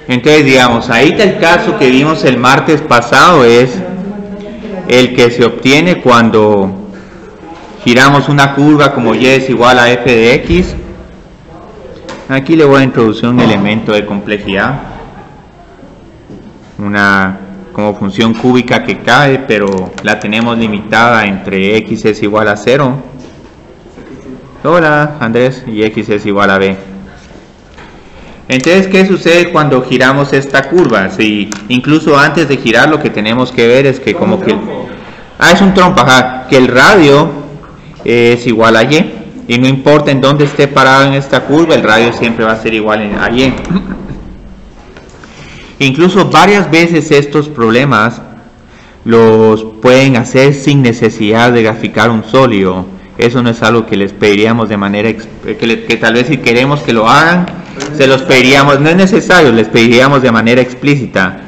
Entonces, digamos, ahí está el caso que vimos el martes pasado, es el que se obtiene cuando giramos una curva como y es igual a f de x. Aquí le voy a introducir un elemento de complejidad, una como función cúbica que cae, pero la tenemos limitada entre x es igual a 0. Hola Andrés, y x es igual a b. Entonces, ¿qué sucede cuando giramos esta curva? Si incluso antes de girar lo que tenemos que ver es que como que... es un trompo, que el radio es igual a y no importa en dónde esté parado en esta curva, el radio siempre va a ser igual a y. Incluso varias veces estos problemas los pueden hacer sin necesidad de graficar un sólido. Eso no es algo que les pediríamos de manera que tal vez si queremos que lo hagan, se los pediríamos, no es necesario, les pediríamos de manera explícita.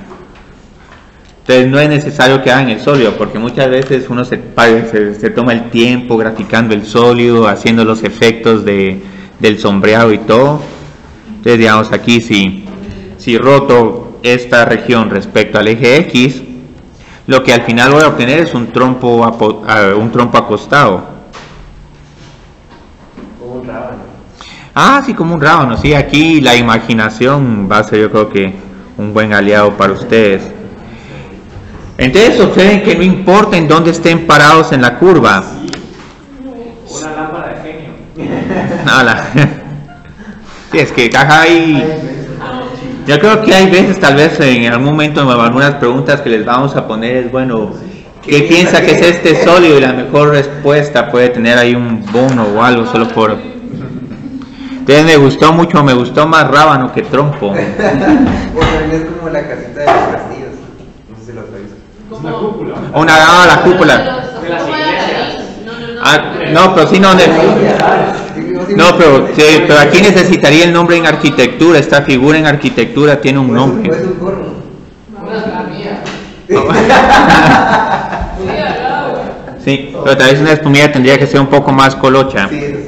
Entonces no es necesario que hagan el sólido, porque muchas veces uno se toma el tiempo graficando el sólido, haciendo los efectos del sombreado y todo. Entonces digamos aquí si roto esta región respecto al eje X, lo que al final voy a obtener es un trompo acostado. Sí, como un rábano, sí, aquí la imaginación va a ser, yo creo que un buen aliado para ustedes. Entonces observen que no importa en dónde estén parados en la curva. Una lámpara de genio. Sí, es que acá hay... Yo creo que hay veces, tal vez en algún momento, en algunas preguntas que les vamos a poner es, bueno, ¿qué piensa que es este sólido? Y la mejor respuesta puede tener ahí un bono o algo, solo por... Entonces me gustó más rábano que trompo. Bueno, es como la casita de los castillos. No sé si lo habéis visto. Es una cúpula. La cúpula. De las iglesias. No, pero sí no, pero aquí necesitaría el nombre en arquitectura. Esta figura en arquitectura tiene un nombre. Es un corno. Una es la mía. Sí, pero tal vez una espumilla tendría que ser un poco más colocha. Sí, eso sí.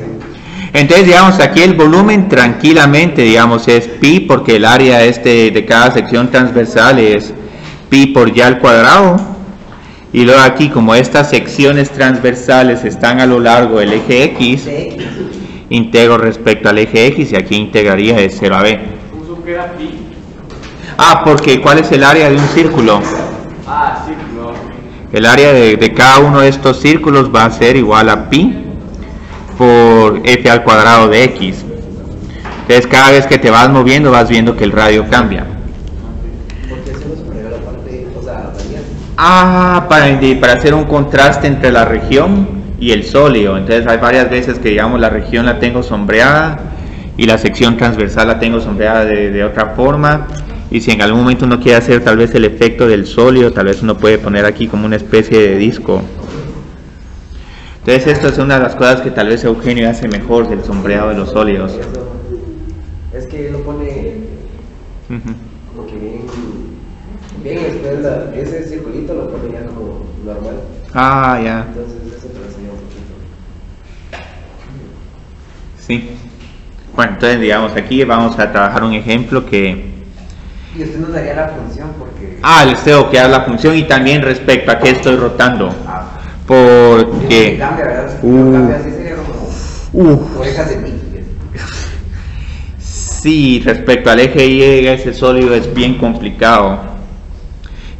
Entonces, digamos, aquí el volumen tranquilamente, digamos, es pi, porque el área de cada sección transversal es pi por y al cuadrado. Y luego aquí, como estas secciones transversales están a lo largo del eje X, integro respecto al eje X y aquí integraría de 0 a b. Puso que era pi. Porque ¿cuál es el área de un círculo? Círculo. El área de cada uno de estos círculos va a ser igual a pi por f al cuadrado de x. Entonces cada vez que te vas moviendo vas viendo que el radio cambia. ¿Por qué se nos pone la parte, o sea, para hacer un contraste entre la región y el sólido. Entonces hay varias veces que digamos la región la tengo sombreada y la sección transversal la tengo sombreada de otra forma, y si en algún momento uno quiere hacer tal vez el efecto del sólido, tal vez uno puede poner aquí como una especie de disco. Entonces esto es una de las cosas que tal vez Eugenio hace mejor del sombreado de los sólidos. Es que lo pone como que bien espalda, ese circulito lo pone ya como normal. Ya. Entonces eso te lo enseña un poquito. Sí. Bueno, entonces digamos aquí vamos a trabajar un ejemplo que... Y usted nos daría la función porque... les tengo que dar la función y también respecto a qué estoy rotando. Porque... Cambia, ¿verdad? Cambia, así sería como orejas de mí. Sí, respecto al eje Y, ese sólido es bien complicado.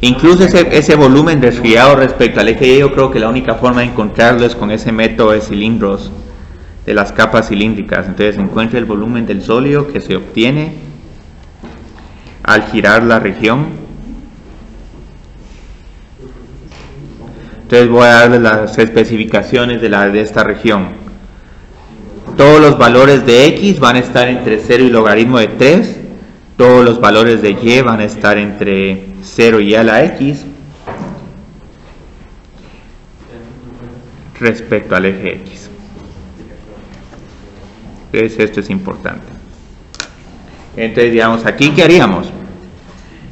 Incluso ese volumen resfriado respecto al eje Y, yo creo que la única forma de encontrarlo es con ese método de cilindros, de las capas cilíndricas. Entonces encuentra el volumen del sólido que se obtiene al girar la región. Entonces voy a darles las especificaciones de esta región. Todos los valores de x van a estar entre 0 y logaritmo de 3. Todos los valores de y van a estar entre 0 y a la x respecto al eje x. Entonces esto es importante. Entonces digamos aquí, ¿qué haríamos?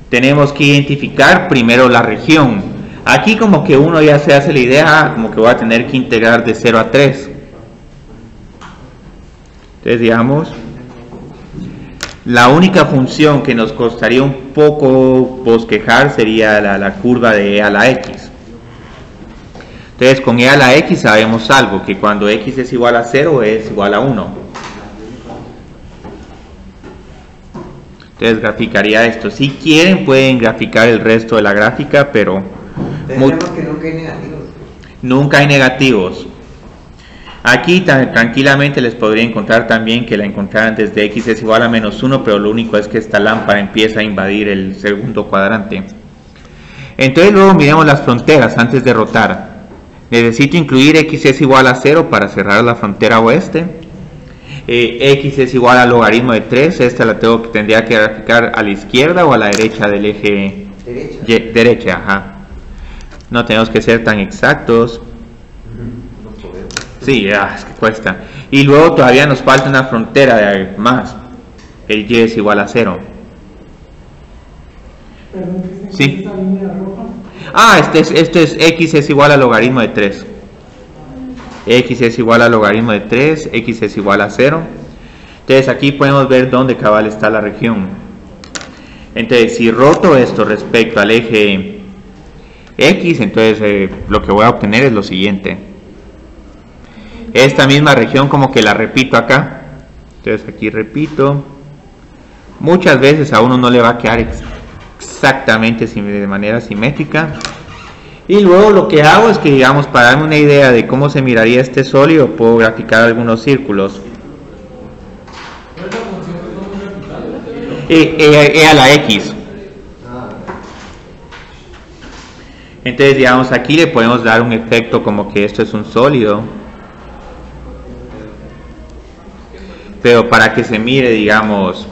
tenemos que identificar primero la región. Aquí como que uno ya se hace la idea, como que voy a tener que integrar de 0 a 3. Entonces digamos, la única función que nos costaría un poco bosquejar sería la curva de e a la x. Entonces con e a la x sabemos algo, que cuando x es igual a 0 es igual a 1. Entonces graficaría esto. Si quieren pueden graficar el resto de la gráfica, pero tenemos que nunca hay negativos. Nunca hay negativos. Aquí tranquilamente les podría encontrar también que la encontraran desde x es igual a menos 1, pero lo único es que esta lámpara empieza a invadir el segundo cuadrante. Entonces luego miremos las fronteras antes de rotar. Necesito incluir x es igual a 0 para cerrar la frontera oeste. X es igual al logaritmo de 3, esta la tendría que graficar a la izquierda o a la derecha del eje derecha, ajá. No tenemos que ser tan exactos. Sí, es que cuesta. Y luego todavía nos falta una frontera de más. El y es igual a 0. Sí. Esto es x es igual al logaritmo de 3. X es igual al logaritmo de 3, x es igual a 0. Entonces aquí podemos ver dónde cabal está la región. Entonces si roto esto respecto al eje x, entonces lo que voy a obtener es lo siguiente. Esta misma región como que la repito acá. Entonces aquí repito. Muchas veces a uno no le va a quedar exactamente de manera simétrica. Y luego lo que hago es que, digamos, para darme una idea de cómo se miraría este sólido, puedo graficar algunos círculos. E a la x. Entonces, digamos, aquí le podemos dar un efecto como que esto es un sólido. Pero para que se mire, digamos...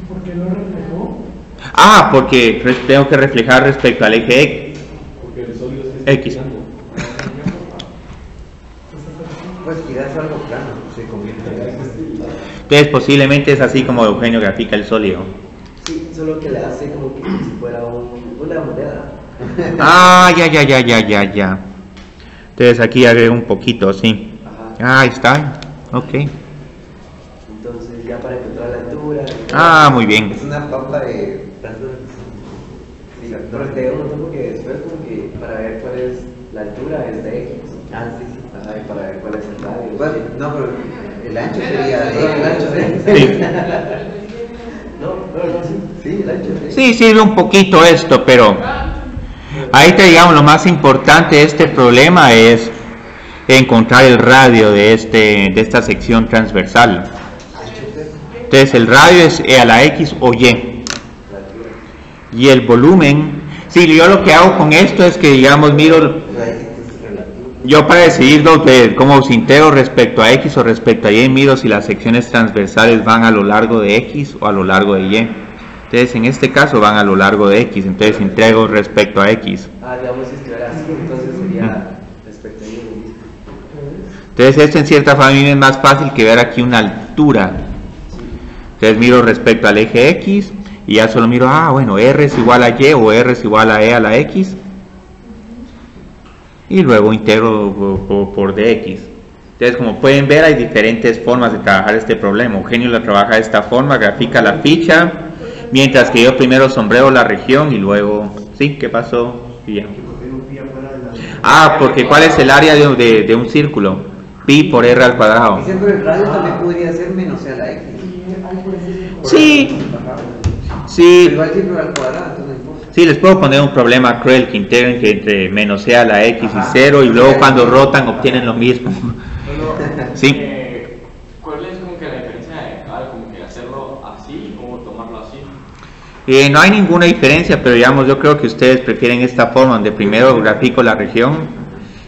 ¿Por qué lo reflejó? Porque tengo que reflejar respecto al eje X. Porque el sólido está X. Pues quizás algo plano, se convierte en eso. Entonces posiblemente es así como Eugenio grafica el sólido. Sí, solo que le hace como que si fuera una moneda. Ya. Entonces aquí agrego un poquito, sí. Ajá. Ahí está. Ok. Entonces ya para encontrar la altura. Muy bien. Es una papa de tanto. Sí, pero te un montón porque después como que para ver cuál es la altura es de X. Sí. Ajá, y para ver cuál es el radio. Bueno, no, pero el ancho sería el ancho de Sí. Sí, el ancho de Sí, sirve un poquito esto, pero ahí te digamos lo más importante de este problema es encontrar el radio de esta sección transversal. Entonces el radio es e a la x o y. Y el volumen, sí, yo lo que hago con esto es que digamos miro, yo para decidir cómo se integro respecto a x o respecto a y, miro si las secciones transversales van a lo largo de x o a lo largo de y. Entonces en este caso van a lo largo de x, entonces integro respecto a x. Digamos si estuviera así, entonces sería respecto a y. Entonces esto en cierta forma es más fácil que ver aquí una altura. Entonces miro respecto al eje x y ya solo miro, bueno, r es igual a y o r es igual a e a la x. Y luego integro por dx. Entonces como pueden ver hay diferentes formas de trabajar este problema. Eugenio lo trabaja de esta forma, grafica la ficha, mientras que yo primero sombreo la región y luego... ¿Sí? ¿Qué pasó? Bien. Porque ¿cuál es el área de un círculo? Pi por r al cuadrado. Dice, pero el radio también podría ser menos e a la x. Sí. Pero Sí. igual siempre al cuadrado, entonces no importa. Sí, les puedo poner un problema cruel que integren que entre menos e a la x y 0 y luego cuando rotan obtienen lo mismo. Sí. ¿Cuál es como que la diferencia de como que hacerlo así o tomarlo así? No hay ninguna diferencia, pero digamos yo creo que ustedes prefieren esta forma donde primero grafico la región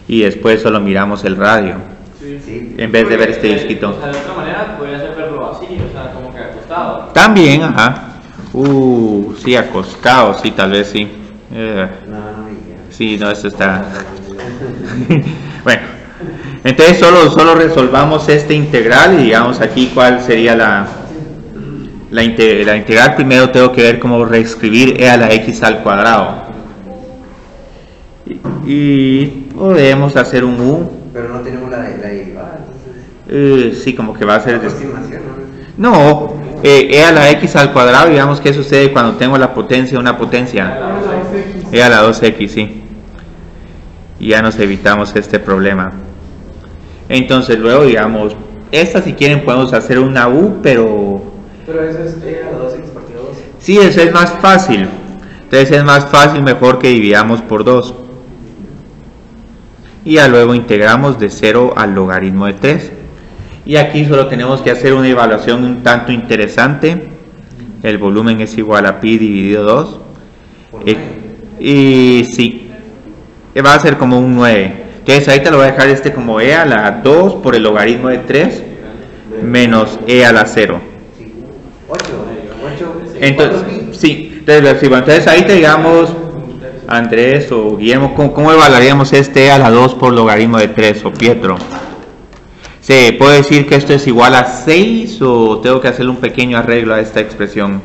y después solo miramos el radio. Sí. En vez de ver este disquito. O sea, de otra manera podría ser verlo así, o sea, como que acostado. También, ajá. Sí, acostado, sí, tal vez sí. Sí, no, esto está... Bueno, entonces solo resolvamos este integral y digamos aquí cuál sería la integral primero tengo que ver cómo reescribir e a la x al cuadrado. Y podemos hacer un u. Pero no tenemos la derivada. Sí, como que va a ser... Aproximación, ¿no? No, e a la x al cuadrado, digamos que sucede cuando tengo la potencia de una potencia. E a la 2x, sí. Y ya nos evitamos este problema. Entonces luego, digamos, esta si quieren podemos hacer una u, pero eso es e a la 2x partido 2. sí, eso es más fácil. Entonces es más fácil, mejor que dividamos por 2. Y ya luego integramos de 0 al logaritmo de 3. Y aquí solo tenemos que hacer una evaluación un tanto interesante. El volumen es igual a pi dividido 2. Y sí, va a ser como un 9. Entonces ahorita lo voy a dejar como e a la 2 por el logaritmo de 3 menos e a la 0. 8. Entonces, sí, entonces ahorita digamos, Andrés o Guillermo, ¿cómo evaluaríamos este e a la 2 por logaritmo de 3 o Pietro? ¿Se puede decir que esto es igual a 6 o tengo que hacerle un pequeño arreglo a esta expresión?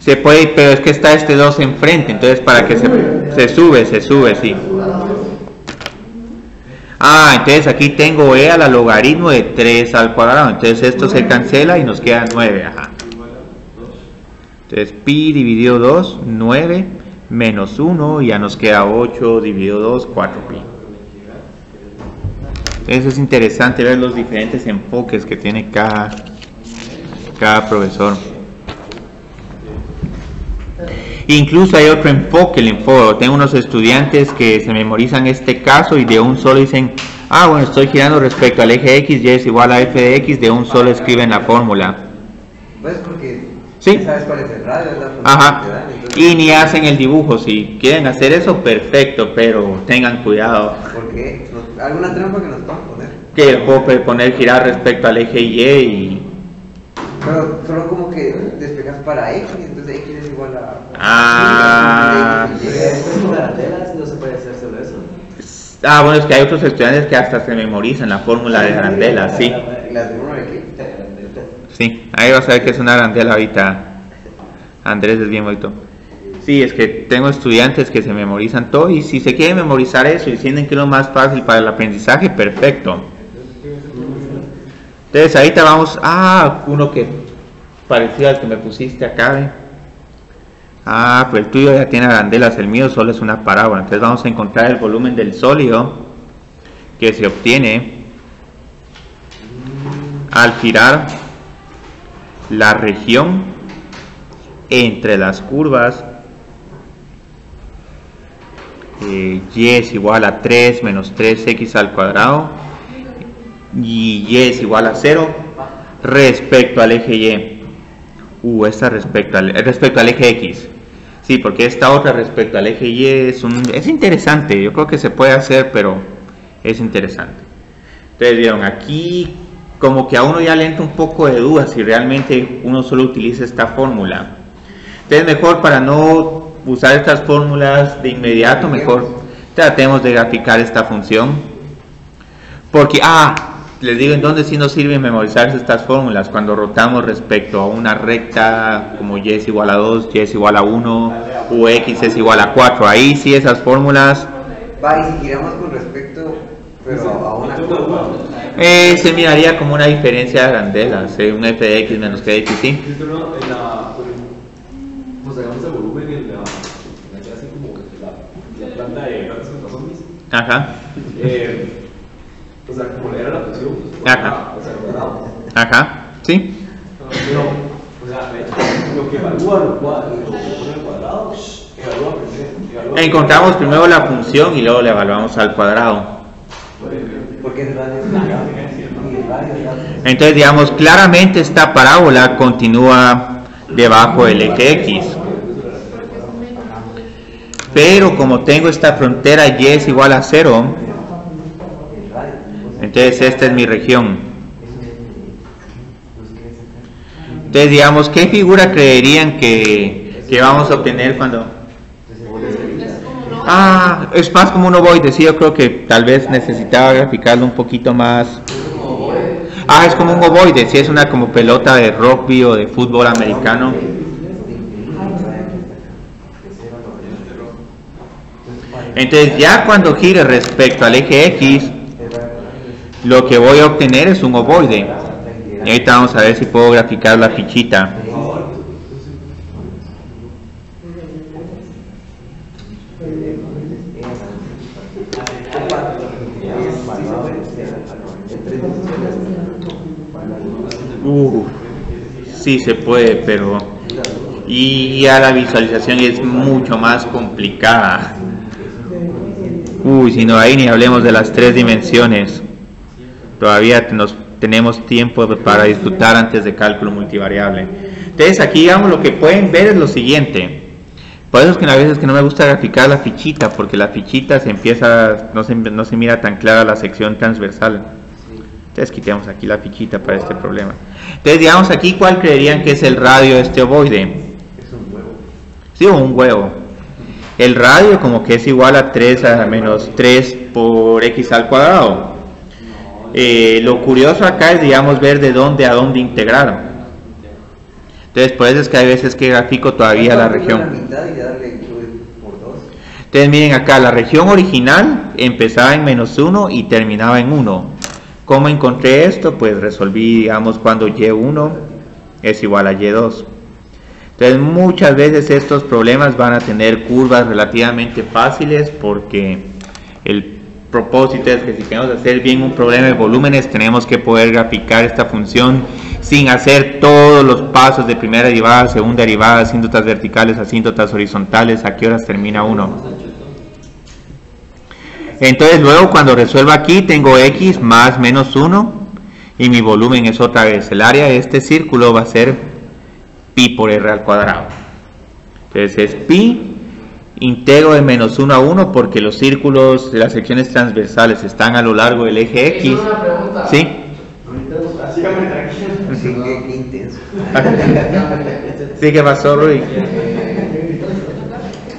Se puede, pero es que está este 2 enfrente, entonces para que se sube, sí. Entonces aquí tengo e a la logaritmo de 3 al cuadrado, entonces esto se cancela y nos queda 9, ajá. Entonces pi dividido 2, 9, menos 1, y ya nos queda 8 dividido 2, 4pi. Entonces es interesante ver los diferentes enfoques que tiene cada profesor. Incluso hay otro enfoque, tengo unos estudiantes que se memorizan este caso y de un solo dicen, bueno, estoy girando respecto al eje x, y es igual a f de x, de un solo escriben la fórmula. Pues porque ¿sí? ¿Sabes cuál es el radio? Ajá. Y ni hacen el dibujo. Si quieren hacer eso, perfecto, pero tengan cuidado. ¿Por qué? ¿Alguna trampa que nos puedan poner? Que puedo poner girar respecto al eje y... Pero solo como que despejas para x, entonces x es igual a... Con arandelas no se puede hacer solo eso. Bueno, es que hay otros estudiantes que hasta se memorizan la fórmula de arandela, sí. ¿Las de uno de qué? Sí, ahí vas a ver que es una arandela ahorita. Andrés es bien bonito. Sí, es que tengo estudiantes que se memorizan todo y si se quieren memorizar eso y sienten que es lo más fácil para el aprendizaje, perfecto. Entonces ahorita vamos uno que parecido al que me pusiste acá. Pues el tuyo ya tiene arandelas, el mío solo es una parábola. Entonces vamos a encontrar el volumen del sólido que se obtiene al girar la región entre las curvas y es igual a 3 menos 3x al cuadrado y y es igual a 0 respecto al eje y. Esta respecto al eje x. Sí, porque esta otra respecto al eje y es interesante. Yo creo que se puede hacer, pero es interesante. Entonces vieron, aquí como que a uno ya le entra un poco de duda si realmente uno solo utiliza esta fórmula. Entonces mejor, para no usar estas fórmulas de inmediato, mejor tratemos de graficar esta función. Porque, les digo en dónde sí nos sirve memorizarse estas fórmulas, cuando rotamos respecto a una recta como y es igual a 2, y es igual a 1, u x es igual a 4, ahí sí esas fórmulas... y si giramos con respecto, pero a una curva... se miraría como una diferencia de arandelas, un f de x menos g de x, sí. Pues hagamos el volumen en la clase como la planta de grandes contra zombies. Ajá. O sea, como era la función, pues, ajá. O sea, cuadrado. Ajá, sí. Pero, o sea, lo que evalúa lo pone al cuadrado, evalúa primero. Encontramos primero la función y luego la evaluamos al cuadrado. Porque es radio. Entonces, digamos, claramente esta parábola continúa debajo del eje x. Pero como tengo esta frontera y es igual a 0, entonces esta es mi región. Entonces digamos, ¿qué figura creerían que vamos a obtener cuando... es más como un ovoide, sí, yo creo que tal vez necesitaba graficarlo un poquito más... Ah, es como un ovoide, si es una como pelota de rugby o de fútbol americano. Entonces ya cuando gire respecto al eje X, lo que voy a obtener es un ovoide. Y ahorita vamos a ver si puedo graficar la fichita. Sí se puede, pero y ya la visualización es mucho más complicada. Si no, ahí ni hablemos de las 3 dimensiones. Todavía tenemos tiempo para disfrutar antes de cálculo multivariable. Entonces aquí, digamos, lo que pueden ver es lo siguiente. Por eso es que a veces que no me gusta graficar la fichita, porque la fichita no se mira tan clara la sección transversal. Entonces quitemos aquí la fichita para este problema. Entonces, digamos aquí, ¿cuál creerían que es el radio de este ovoide? Es un huevo. Sí, o un huevo. El radio como que es igual a 3 a menos 3 por x al cuadrado. Lo curioso acá es, digamos, ver de dónde a dónde integrar. Entonces, por eso es que hay veces que grafico todavía la región. Entonces, miren acá, la región original empezaba en -1 y terminaba en 1. ¿Cómo encontré esto? Pues resolví, digamos, cuando y1 es igual a y2. Entonces, muchas veces estos problemas van a tener curvas relativamente fáciles, porque el propósito es que si queremos hacer bien un problema de volúmenes, tenemos que poder graficar esta función sin hacer todos los pasos de primera derivada, segunda derivada, asíntotas verticales, asíntotas horizontales, a qué horas termina uno. Entonces luego cuando resuelva aquí tengo x más menos 1 y mi volumen es otra vez el área de este círculo, va a ser pi por r al cuadrado. Entonces es pi, integro de -1 a 1 porque los círculos de las secciones transversales están a lo largo del eje X. Una pregunta. ¿Sí? Sígame tranquilo. Sí, qué intenso. Sí, ¿qué pasó, Rui?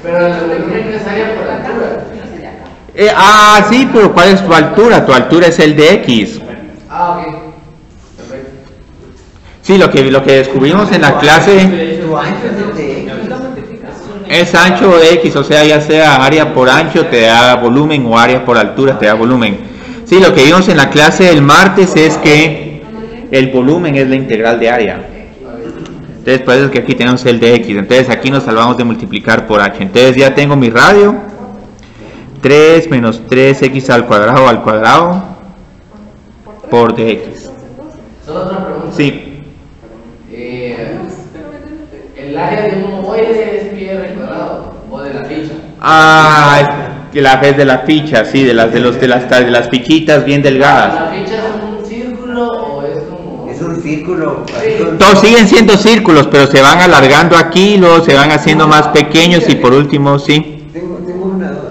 Pero el volumen es área por altura. Sí, pero ¿cuál es tu altura? Tu altura es el de X. Ok. Perfecto. Sí, lo que descubrimos en la clase Tu ancho es de X. es ancho de X, o sea, ya sea área por ancho te da volumen o área por altura te da volumen. Sí, lo que vimos en la clase del martes es que el volumen es la integral de área. Entonces, por eso es que aquí tenemos el de X. Entonces, aquí nos salvamos de multiplicar por H. Entonces, ya tengo mi radio. 3 menos 3x al cuadrado por dx. Solo otra pregunta. Sí. El área de un ovoide es pi r cuadrado o de la ficha. La vez de la ficha, sí, de las fichitas bien delgadas. ¿La ficha es un círculo o es como...? Es un círculo. Todos siguen siendo círculos, pero se van alargando aquí, luego se van haciendo más pequeños y por último, sí. Tengo una duda.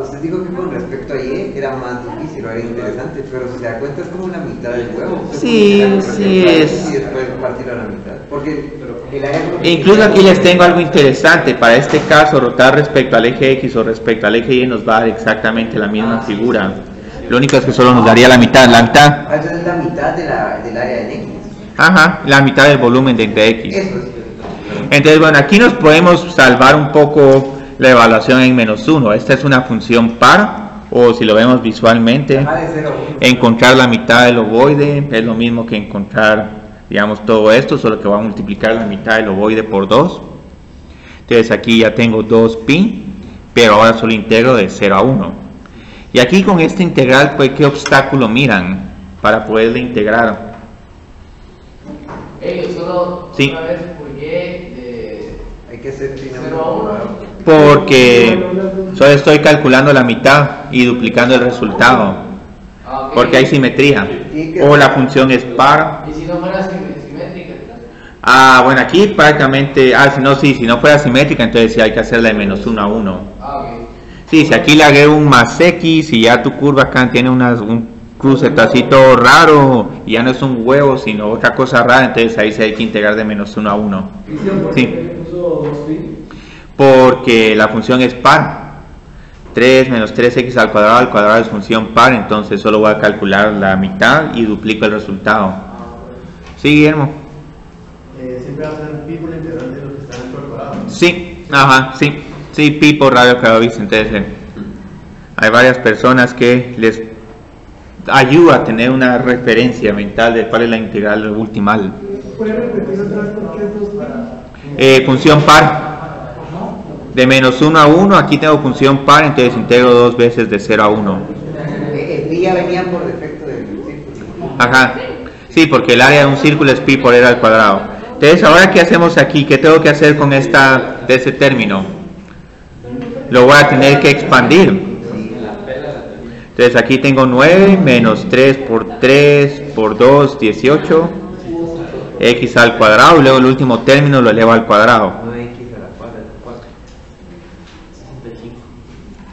Usted dijo que con respecto a Y era más difícil o era interesante, pero si se da cuenta es como la mitad del huevo. Sí, sí es. Y después partirlo a la mitad. Porque el área... Incluso aquí les tengo algo interesante. Para este caso, rotar respecto al eje X o respecto al eje Y nos va a dar exactamente la misma figura. Lo único es que solo nos daría la mitad. La mitad. Entonces es la mitad del área en X. Ajá, la mitad del volumen de X. Eso es. Entonces, bueno, aquí nos podemos salvar un poco la evaluación en -1. Esta es una función par, o si lo vemos visualmente, encontrar la mitad del ovoide es lo mismo que encontrar, digamos, todo esto, solo que va a multiplicar la mitad del ovoide por 2. Entonces aquí ya tengo 2pi, pero ahora solo integro de 0 a 1. Y aquí con esta integral, pues, ¿qué obstáculo miran para poderle integrar? Solo Sí. una vez, ¿por qué Hay que ser 0 a 1? Porque solo estoy calculando la mitad y duplicando el resultado, Okay. porque hay simetría, o la función es par. ¿Y si no fuera simétrica? Bueno, aquí prácticamente, si no fuera simétrica, entonces sí hay que hacerla de -1 a 1. Ok. Sí, si aquí le agrego un más x y ya tu curva acá tiene un crucetacito raro, y ya no es un huevo, sino otra cosa rara, entonces ahí sí hay que integrar de -1 a 1. Sí. Porque la función es par. 3 menos 3x al cuadrado es función par, entonces solo voy a calcular la mitad y duplico el resultado. ¿Sí, Guillermo? Siempre va a ser pi por la integral de lo que está dentro del cuadrado. Sí, ajá, sí. Sí, pi por radio al cuadrado, entonces hay varias personas que les ayuda a tener una referencia mental de cuál es la integral ultimal. ¿Puedes repetir otra vez por qué es 2 para? Función par. De menos 1 a 1, aquí tengo función par, entonces integro 2 veces de 0 a 1. El pi ya venía por defecto del círculo. Ajá. Sí, porque el área de un círculo es pi por r al cuadrado. Entonces, ahora, ¿qué hacemos aquí? ¿Qué tengo que hacer con de ese término? Lo voy a tener que expandir. Entonces, aquí tengo 9 menos 3 por 2, 18. X al cuadrado, y luego el último término lo elevo al cuadrado.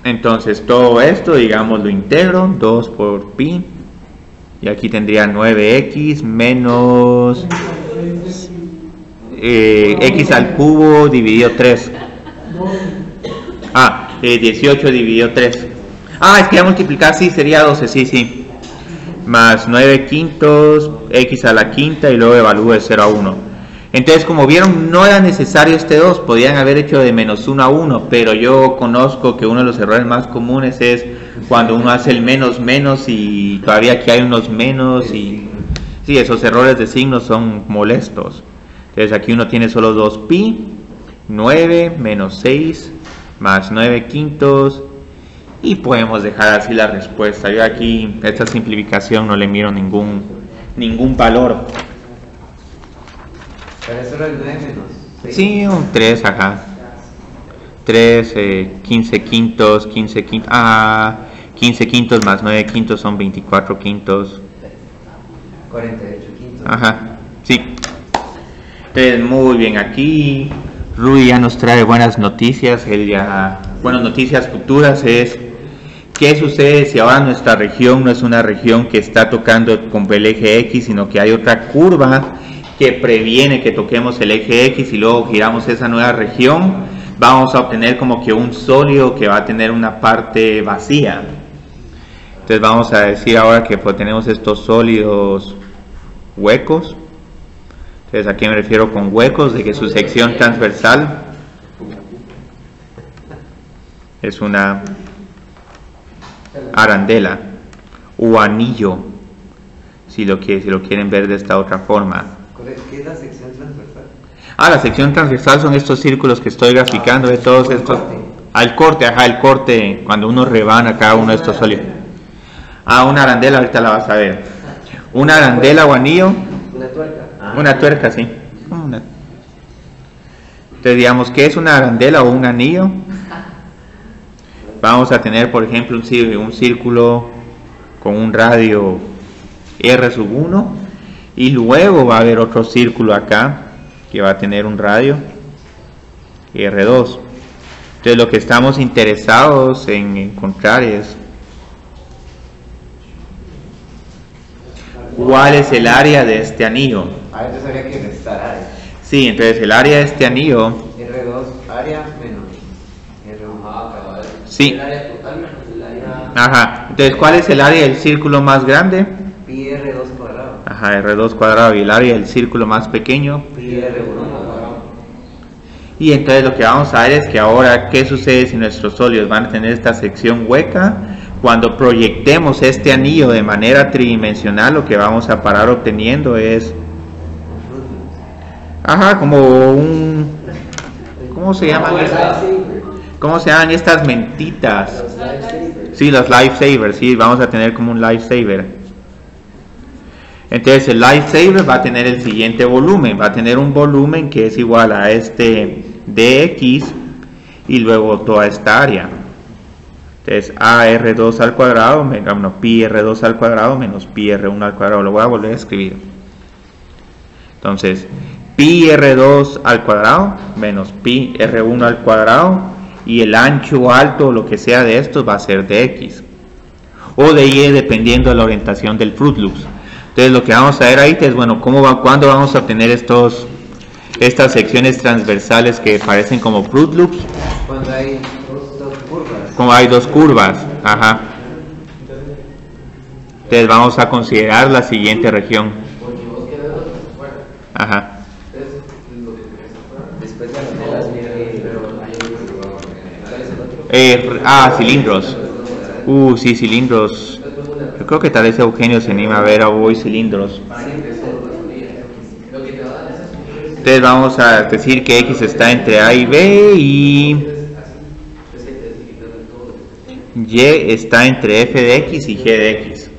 Entonces todo esto, digamos, lo integro, 2 por pi, y aquí tendría 9x menos x al cubo dividido 3. 18 dividido 3. Es que ya multiplicar, sí, sería 12, sí. Más 9 quintos, x a la quinta, y luego evalúo de 0 a 1. Entonces, como vieron, no era necesario este 2, podían haber hecho de menos 1 a 1, pero yo conozco que uno de los errores más comunes es cuando uno hace el menos y todavía aquí hay unos menos, y sí, esos errores de signos son molestos. Entonces aquí uno tiene solo 2pi, 9 menos 6 más 9 quintos, y podemos dejar así la respuesta. Yo aquí, esta simplificación no le miro ningún valor. Pero eso era el 9 menos 6. Sí, un 3 acá. 3, 15 quintos, 15 quintos más 9 quintos son 24 quintos. 48 quintos. Ajá, sí. Entonces, muy bien, aquí Rui ya nos trae buenas noticias. Buenas noticias futuras es ¿qué sucede si ahora nuestra región no es una región que está tocando con el eje X, sino que hay otra curva que previene que toquemos el eje X y luego giramos esa nueva región? Vamos a obtener como que un sólido que va a tener una parte vacía. Entonces vamos a decir ahora que pues tenemos estos sólidos huecos. Entonces, ¿a qué me refiero con huecos? De que su sección transversal es una arandela o anillo, si lo quieren ver de esta otra forma. ¿Qué es la sección transversal? La sección transversal son estos círculos que estoy graficando de todos estos. El corte, cuando uno rebana cada uno de estos sólidos. Una arandela, ahorita la vas a ver. Una arandela o anillo. Una tuerca. Una tuerca, sí. Entonces, digamos, ¿qué es una arandela o un anillo? Vamos a tener, por ejemplo, un círculo con un radio R⁻₁, y luego va a haber otro círculo acá que va a tener un radio R2. Entonces, lo que estamos interesados en encontrar es ¿cuál es el área de este anillo? Entonces habría que restar área. Sí, entonces el área de este anillo R2 área menos R1. Sí. El área total menos el área... Ajá, entonces ¿cuál es el área del círculo más grande? Pi R2 cuadrado. R2 cuadrado. ¿Y el área del círculo más pequeño? Pi R1 cuadrado. Y entonces lo que vamos a ver es que ahora, ¿qué sucede si nuestros sólidos van a tener esta sección hueca? Cuando proyectemos este anillo de manera tridimensional, lo que vamos a parar obteniendo es como un... ¿Cómo se llaman estas? ¿Cómo se llaman estas mentitas? Sí, los lifesavers, sí, vamos a tener como un lifesaver. Entonces el lifesaver va a tener el siguiente volumen, va a tener un volumen que es igual a este dx y luego toda esta área. Entonces AR2 al cuadrado menos pi R2 al cuadrado menos pi R1 al cuadrado. Lo voy a volver a escribir. Entonces pi R2 al cuadrado menos pi R1 al cuadrado, y el ancho o alto o lo que sea de estos va a ser de x o de y, dependiendo de la orientación del Fruit Loops. Entonces lo que vamos a ver ahí es, bueno, ¿cuándo vamos a obtener estas secciones transversales que parecen como Fruit Loops? Cuando hay dos curvas. como hay dos curvas, ajá. Entonces vamos a considerar la siguiente región. Ajá. Después de las cilindros. Sí, cilindros. Yo creo que tal vez Eugenio se anima a ver hoy cilindros. Entonces vamos a decir que X está entre A y B y Y está entre F de X y G de X.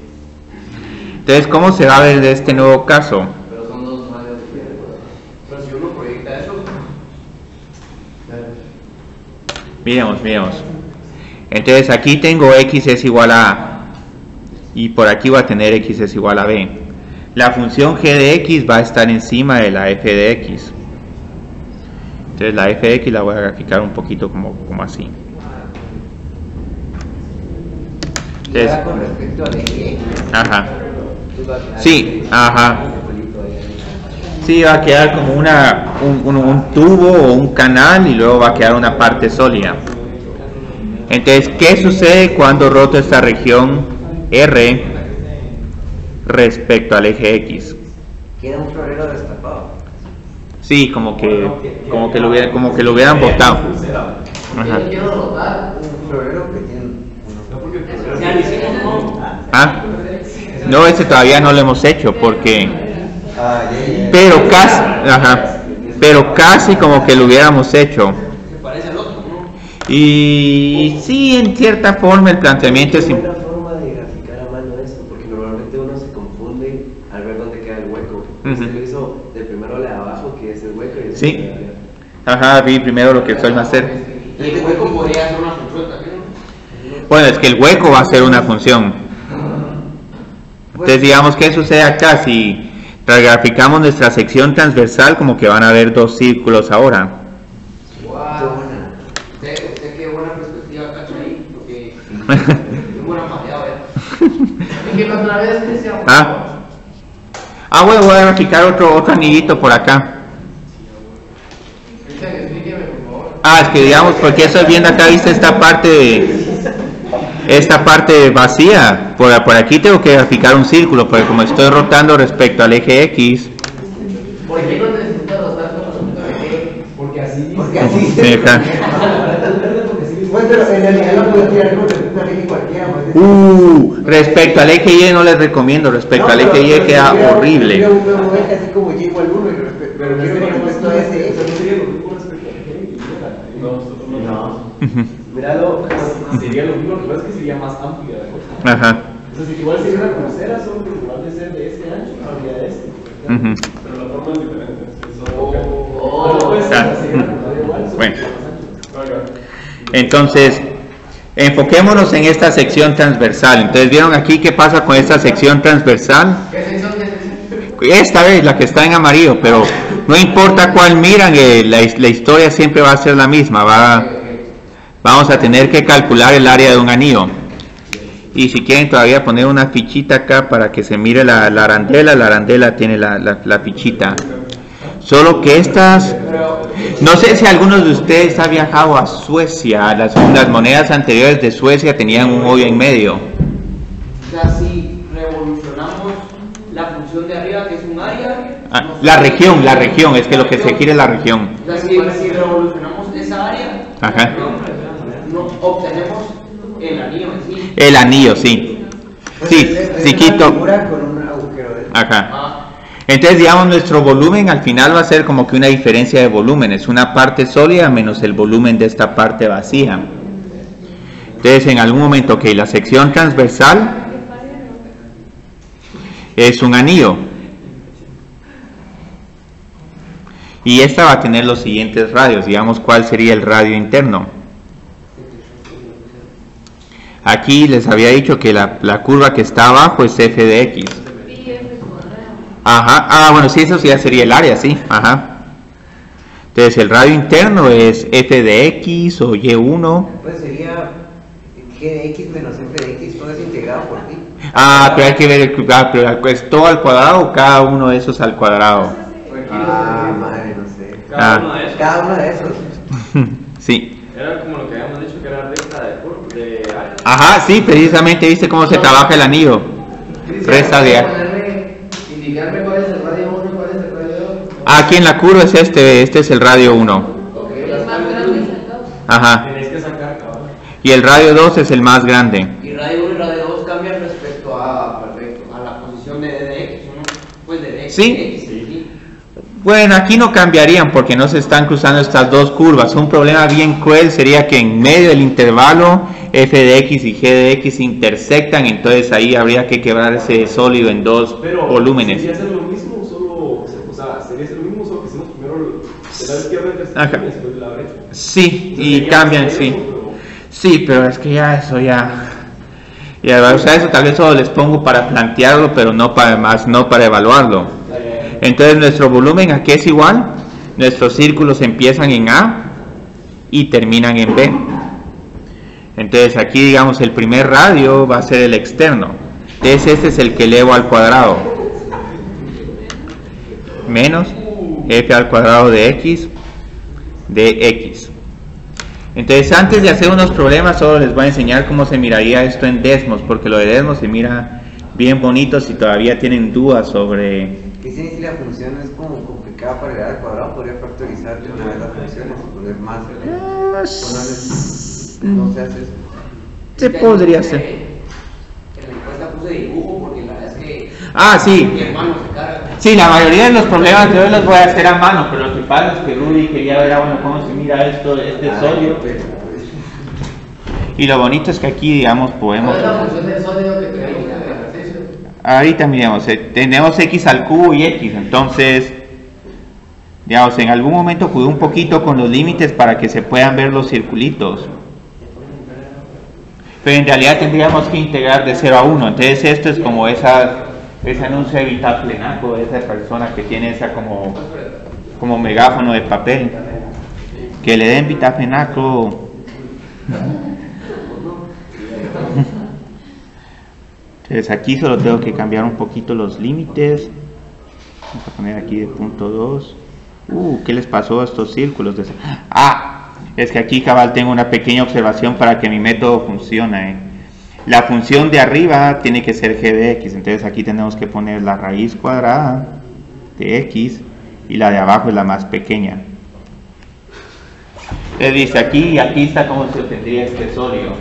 Entonces, ¿cómo se va a ver de este nuevo caso? Pero son dos radios diferentes. Pero si uno proyecta eso. Miremos. Entonces aquí tengo X es igual a A. Y por aquí voy a tener X es igual a B. La función G de X va a estar encima de la F de X. Entonces la F de X la voy a graficar un poquito como así. Entonces, con respecto al eje. Ajá. Sí, ajá. Sí, va a quedar como un tubo o un canal y luego va a quedar una parte sólida. Entonces, ¿qué sucede cuando roto esta región R respecto al eje X? Queda un florero destapado. Sí, como que lo hubieran botado. Ajá. Un florero que tiene Ah, no, ese todavía no lo hemos hecho porque, pero casi como que lo hubiéramos hecho. Y sí, en cierta forma el planteamiento es una forma de graficar a mano esto, porque normalmente uno se confunde al ver dónde queda el hueco. Usted lo hizo de primero la de abajo, que es el hueco, y sí. de arriba. Ajá, vi primero lo que suelen hacer. Y el hueco podría ser una función también. Bueno, es que el hueco va a ser una función. Entonces, digamos, ¿qué sucede acá? Si graficamos nuestra sección transversal, como que van a haber dos círculos ahora. Usted qué buena perspectiva, cacho, ahí, porque qué buena pateada, Bueno, voy a graficar otro anillito por acá. Es que digamos, porque estoy viendo acá, viste esta parte vacía. Por aquí tengo que graficar un círculo, porque como estoy rotando respecto al eje X. ¿Por qué no necesitas rotar con respecto al eje X? Porque así. Sí, acá. Bueno, pero en realidad lo puedes tirar con respecto al eje cualquiera. Respecto al eje Y no les recomiendo, respecto al eje Y queda horrible. Yo un eje así como Y igual 1, pero quiero con respecto a ese eje. No. Míralo, Sería lo mismo, lo que pasa es que sería más amplia la cosa. Ajá. entonces igual sería una crucera, solo que en lugar de ser de este ancho, habría de este. Pero la forma es diferente. Bueno. Entonces, enfoquémonos en esta sección transversal. Entonces, ¿vieron aquí qué pasa con esta sección transversal? ¿Qué sección es? Esta vez, la que está en amarillo, pero no importa cuál miran, la historia siempre va a ser la misma. Vamos a tener que calcular el área de un anillo. Y si quieren todavía poner una fichita acá para que se mire la arandela tiene la fichita. Solo que estas, no sé si algunos de ustedes ha viajado a Suecia. Las monedas anteriores de Suecia tenían un hoyo en medio. O sea, si revolucionamos la función de arriba, que es un área. La región, es que lo que se quiere es la región. O sea, si revolucionamos esa área, Ajá. no obtenemos el anillo en sí. El anillo, sí. Sí, si quito. Con un agujero de... Ajá. Entonces, digamos, nuestro volumen al final va a ser como que una diferencia de volúmenes, una parte sólida menos el volumen de esta parte vacía. Entonces, en algún momento, la sección transversal es un anillo. Y esta va a tener los siguientes radios. Digamos, ¿cuál sería el radio interno? Aquí les había dicho que la curva que está abajo es f de x. Ajá, bueno, sí, eso sí ya sería el área, sí, ajá. Entonces el radio interno es f de x o y1. Pues sería g de x menos f de x, todo es integrado por ti. Pero hay que ver, pero ¿es todo al cuadrado o cada uno de esos al cuadrado? Madre, no sé. Cada uno de esos. Cada uno de esos. Sí. Era como lo que habíamos dicho que era recta de fórmula. Ajá, sí, precisamente viste cómo se trabaja el anillo. Resta de... Indicarme cuál es el radio 1 y cuál es el radio 2. Aquí en la curva es este es el radio 1. El más grande es el 2. Ajá. Tenés que sacar, cabrón. Y el radio 2 es el más grande. Y radio 1 y radio 2 cambian respecto a la posición de DX, ¿no? Pues de DX. Sí. Sí. Bueno, aquí no cambiarían porque no se están cruzando estas dos curvas. Un problema bien cruel sería que en medio del intervalo f de x y g de x intersectan, entonces ahí habría que quebrar ese sólido en dos volúmenes. ¿Sería hacer lo mismo solo, o sea, sería hacer lo mismo solo que hicimos primero el lado izquierdo intersección y después la derecha? Sí, y cambian, sí. Sí, pero es que ya eso ya, o sea, eso tal vez solo les pongo para plantearlo, pero no para más, no para evaluarlo. Entonces nuestro volumen aquí es igual, nuestros círculos empiezan en A y terminan en B. Entonces aquí digamos el primer radio va a ser el externo, entonces este es el que elevo al cuadrado, menos f al cuadrado de x de x. Entonces antes de hacer unos problemas solo les voy a enseñar cómo se miraría esto en Desmos, porque lo de Desmos se mira bien bonito. Si todavía tienen dudas sobre... ¿Qué si la función es como complicada para llegar al cuadrado? ¿Podría factorizar de una vez las funciones y poner más? No se hace eso. Se podría hacer. En la encuesta puse dibujo porque la verdad es que Ah, sí. mi hermano se carga. Sí, la mayoría de los problemas de hoy los voy a hacer a mano, pero lo que pasa es que Rudy quería ver bueno, cómo se mira esto, este sólido. Y lo bonito es que aquí, digamos, podemos... ¿Cuál es la función del sólido que tenemos en el ejercicio? Ahorita miremos, tenemos x al cubo y x, entonces, digamos, en algún momento jugué un poquito con los límites para que se puedan ver los circulitos. Pero en realidad tendríamos que integrar de 0 a 1, entonces esto es como ese anuncio de Vitaflenaco, de esa persona que tiene esa como megáfono de papel, que le den Vitaflenaco. Entonces aquí solo tengo que cambiar un poquito los límites. Vamos a poner aquí de punto 2. ¿Qué les pasó a estos círculos? Es que aquí cabal tengo una pequeña observación para que mi método funcione. La función de arriba tiene que ser g de x, entonces aquí tenemos que poner la raíz cuadrada de x y la de abajo es la más pequeña. Entonces dice aquí está cómo se obtendría este sólido.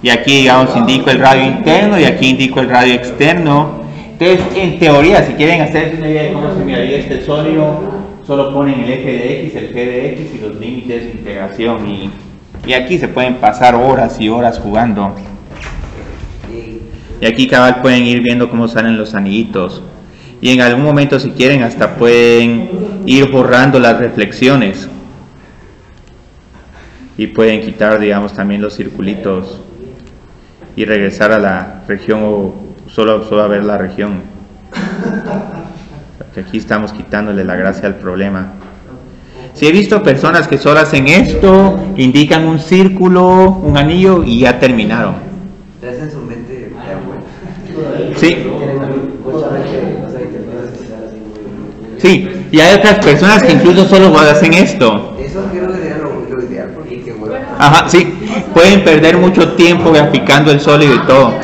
Y aquí digamos indico el radio interno y aquí indico el radio externo. Entonces en teoría si quieren hacer una idea de cómo se miraría este sólido, solo ponen el f de x, el g de x y los límites de integración y aquí se pueden pasar horas y horas jugando. Y aquí cabal pueden ir viendo cómo salen los anillitos. Y en algún momento si quieren hasta pueden ir borrando las reflexiones. Y pueden quitar digamos también los circulitos y regresar a la región o solo a ver la región. Que aquí estamos quitándole la gracia al problema. Si he visto personas que solo hacen esto, indican un círculo, un anillo y ya terminaron. Pero en su mente ya bueno. Sí. Sí, y hay otras personas que incluso solo hacen esto. Eso creo que sería lo ideal porque qué bueno. Ajá, sí. Pueden perder mucho tiempo graficando el sólido y todo.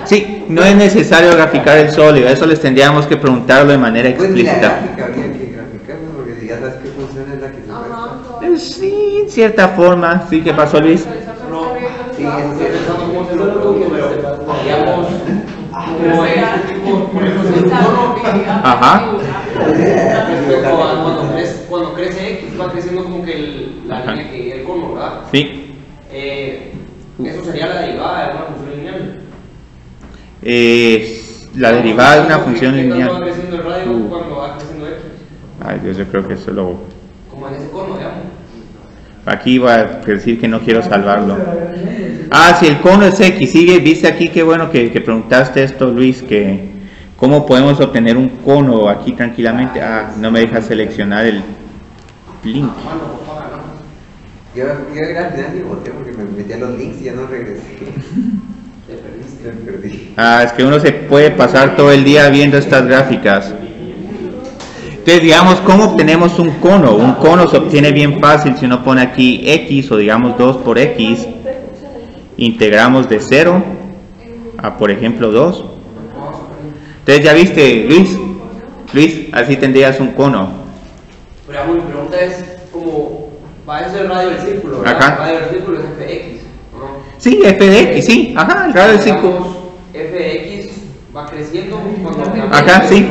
Sí, no es necesario graficar el sólido, eso les tendríamos que preguntarlo de manera explícita. Pues la gráfica habría que graficarlo porque si ya sabes qué función es la que se muestra. Sí, en cierta forma, sí, ¿qué pasó Luis? Sí, es Digamos, como este tipo, por ejemplo, el cono, Ajá. cuando crece X va creciendo como que la línea que el cono, ¿verdad? Sí. Eso sería la derivada de una función lineal. La derivada de una función lineal. ¿Cuándo va creciendo el radio cuando va creciendo X? Ay Dios, yo creo que eso lo... Como en ese cono, digamos. Aquí va a decir que no quiero salvarlo. Si el cono es X, sigue, viste aquí, qué bueno que preguntaste esto Luis, que cómo podemos obtener un cono aquí tranquilamente. No me deja seleccionar el link. Yo al final ni voté porque me metí a los links y ya no regresé. Te perdí. Es que uno se puede pasar todo el día viendo estas gráficas. Entonces, digamos, ¿cómo obtenemos un cono? Un cono se obtiene bien fácil si uno pone aquí x, o digamos 2 por x, integramos de 0 a, por ejemplo, 2. Entonces, ya viste, Luis, así tendrías un cono. Pero mi pregunta es, ¿cómo va a ser el radio del círculo? ¿Verdad? Ajá. El radio del círculo es fx, ¿no? Sí, f de x, sí, ajá, el radio del círculo. Digamos, f de x va creciendo cuando Ajá, sí.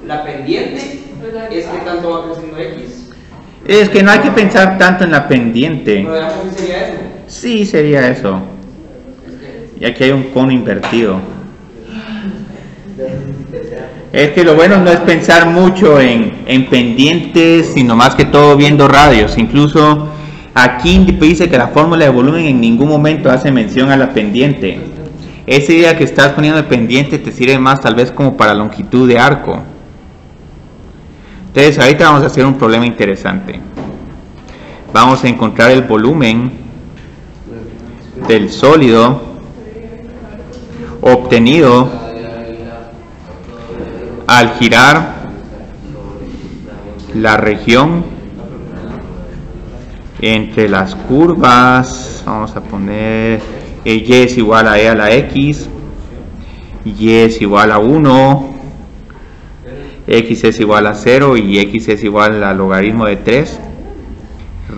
La pendiente es que tanto va creciendo x. Es que no hay que pensar tanto en la pendiente. Pero digamos, ¿qué sería eso? Sí, sería eso. Y aquí hay un cono invertido. Es que lo bueno no es pensar mucho en pendientes, sino más que todo viendo radios. Incluso aquí dice que la fórmula de volumen en ningún momento hace mención a la pendiente. Esa idea que estás poniendo de pendiente te sirve más tal vez como para longitud de arco. Entonces ahorita vamos a hacer un problema interesante. Vamos a encontrar el volumen del sólido obtenido al girar la región entre las curvas. Vamos a poner y es igual a e a la x, y es igual a 1, x es igual a 0 y x es igual al logaritmo de 3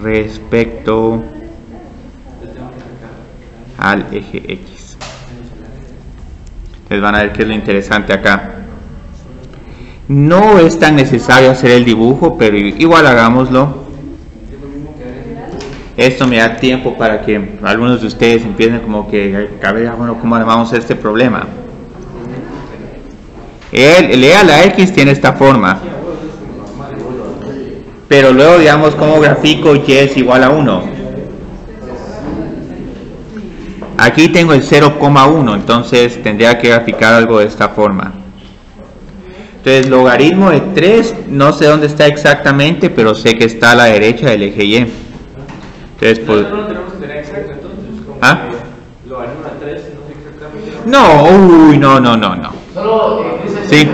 respecto al eje x. Entonces van a ver qué es lo interesante acá. No es tan necesario hacer el dibujo, pero igual hagámoslo. Esto me da tiempo para que algunos de ustedes empiecen como que a ver, bueno, ¿cómo vamos a este problema? El e a la x tiene esta forma. Pero luego, digamos, ¿cómo grafico y es igual a 1? Aquí tengo el 0,1, entonces tendría que graficar algo de esta forma. Entonces, logaritmo de 3, no sé dónde está exactamente, pero sé que está a la derecha del eje Y. Entonces, pues... No lo tenemos que tener exacto, entonces, como ¿Ah? que logaritmo de 3, no sé exactamente. No, uy, no. Solo Sí.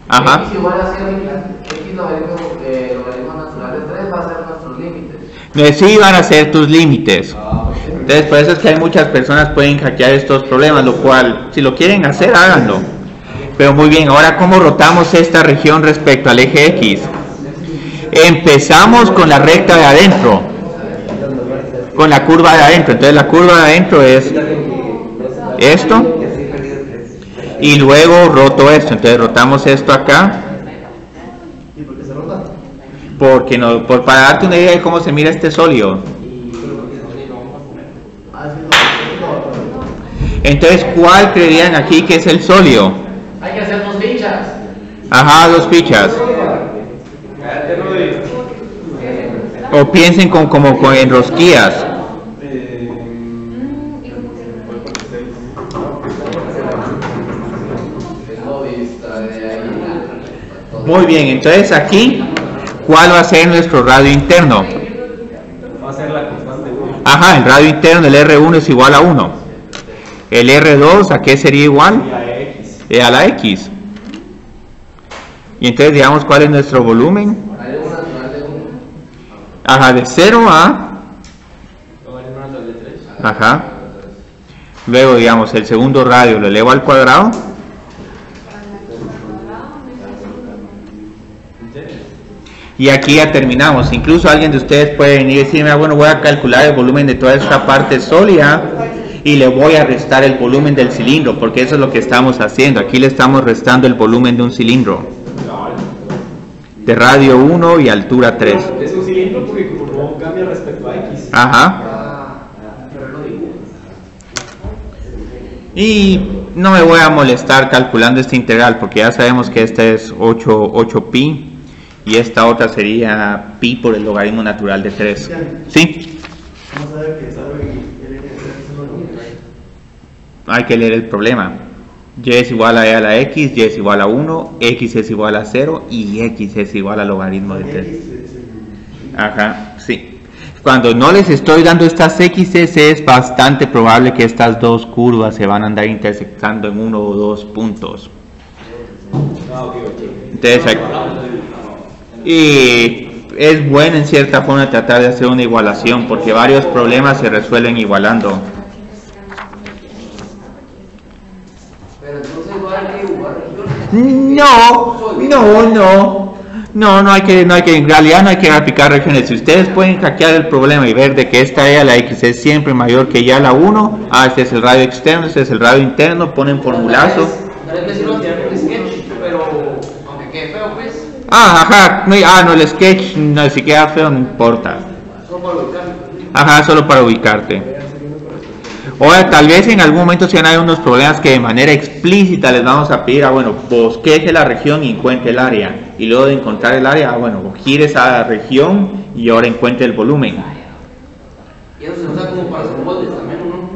Ajá. X igual a 0, X logaritmo natural de 3 va a ser nuestros límites. Sí van a ser tus límites. Entonces, por eso es que hay muchas personas pueden hackear estos problemas, lo cual, si lo quieren hacer, háganlo. Pero muy bien, ahora ¿cómo rotamos esta región respecto al eje X? Empezamos con la recta de adentro, con la curva de adentro. Entonces la curva de adentro es esto, y luego roto esto. Entonces rotamos esto acá. ¿Y por qué se rota? Porque no, para darte una idea de cómo se mira este sólido. Entonces, ¿cuál creerían aquí que es el sólido? Hay que hacer 2 fichas. Ajá, 2 fichas. O piensen como en rosquillas. Muy bien, entonces aquí, ¿cuál va a ser nuestro radio interno? Va a ser la constante 1. Ajá, el radio interno del R1 es igual a 1. El R2, ¿a qué sería igual? A la X. Y entonces digamos cuál es nuestro volumen. Ajá, de 0 a... Logaritmo natural de 3. Ajá. Luego digamos el segundo radio lo elevo al cuadrado. Y aquí ya terminamos. Incluso alguien de ustedes puede venir y decirme, bueno, voy a calcular el volumen de toda esta parte sólida y le voy a restar el volumen del cilindro, porque eso es lo que estamos haciendo. Aquí le estamos restando el volumen de un cilindro de radio 1 y altura 3. Es un cilindro porque como no cambia respecto a X. Ajá. Y no me voy a molestar calculando este integral, porque ya sabemos que esta es 8 pi y esta otra sería pi por el logaritmo natural de 3. ¿Sí? Vamos a ver que sabe el eje Hay que leer el problema. Y es igual a e a la x, y es igual a 1, x es igual a 0 y x es igual al logaritmo de 3. Ajá, sí. Cuando no les estoy dando estas x's, es bastante probable que estas dos curvas se van a andar intersectando en 1 o 2 puntos. Entonces, Y es bueno en cierta forma tratar de hacer una igualación, porque varios problemas se resuelven igualando. Pero entonces no hay que dibujar regiones. No hay que, en realidad no hay que graficar regiones. Si ustedes pueden hackear el problema y ver de que esta E a la X es siempre mayor que Y a la 1, este es el radio externo, este es el radio interno, ponen formulazo. Tal vez no tiene un sketch, pero aunque quede feo, pues. No, el sketch, no, si queda feo no importa. Solo para ubicarme. Solo para ubicarte. O tal vez en algún momento si hay unos problemas que de manera explícita les vamos a pedir, bosqueje la región y encuentre el área. Y luego de encontrar el área, gire esa región y ahora encuentre el volumen. Y eso se usa como para hacer moldes también, ¿no?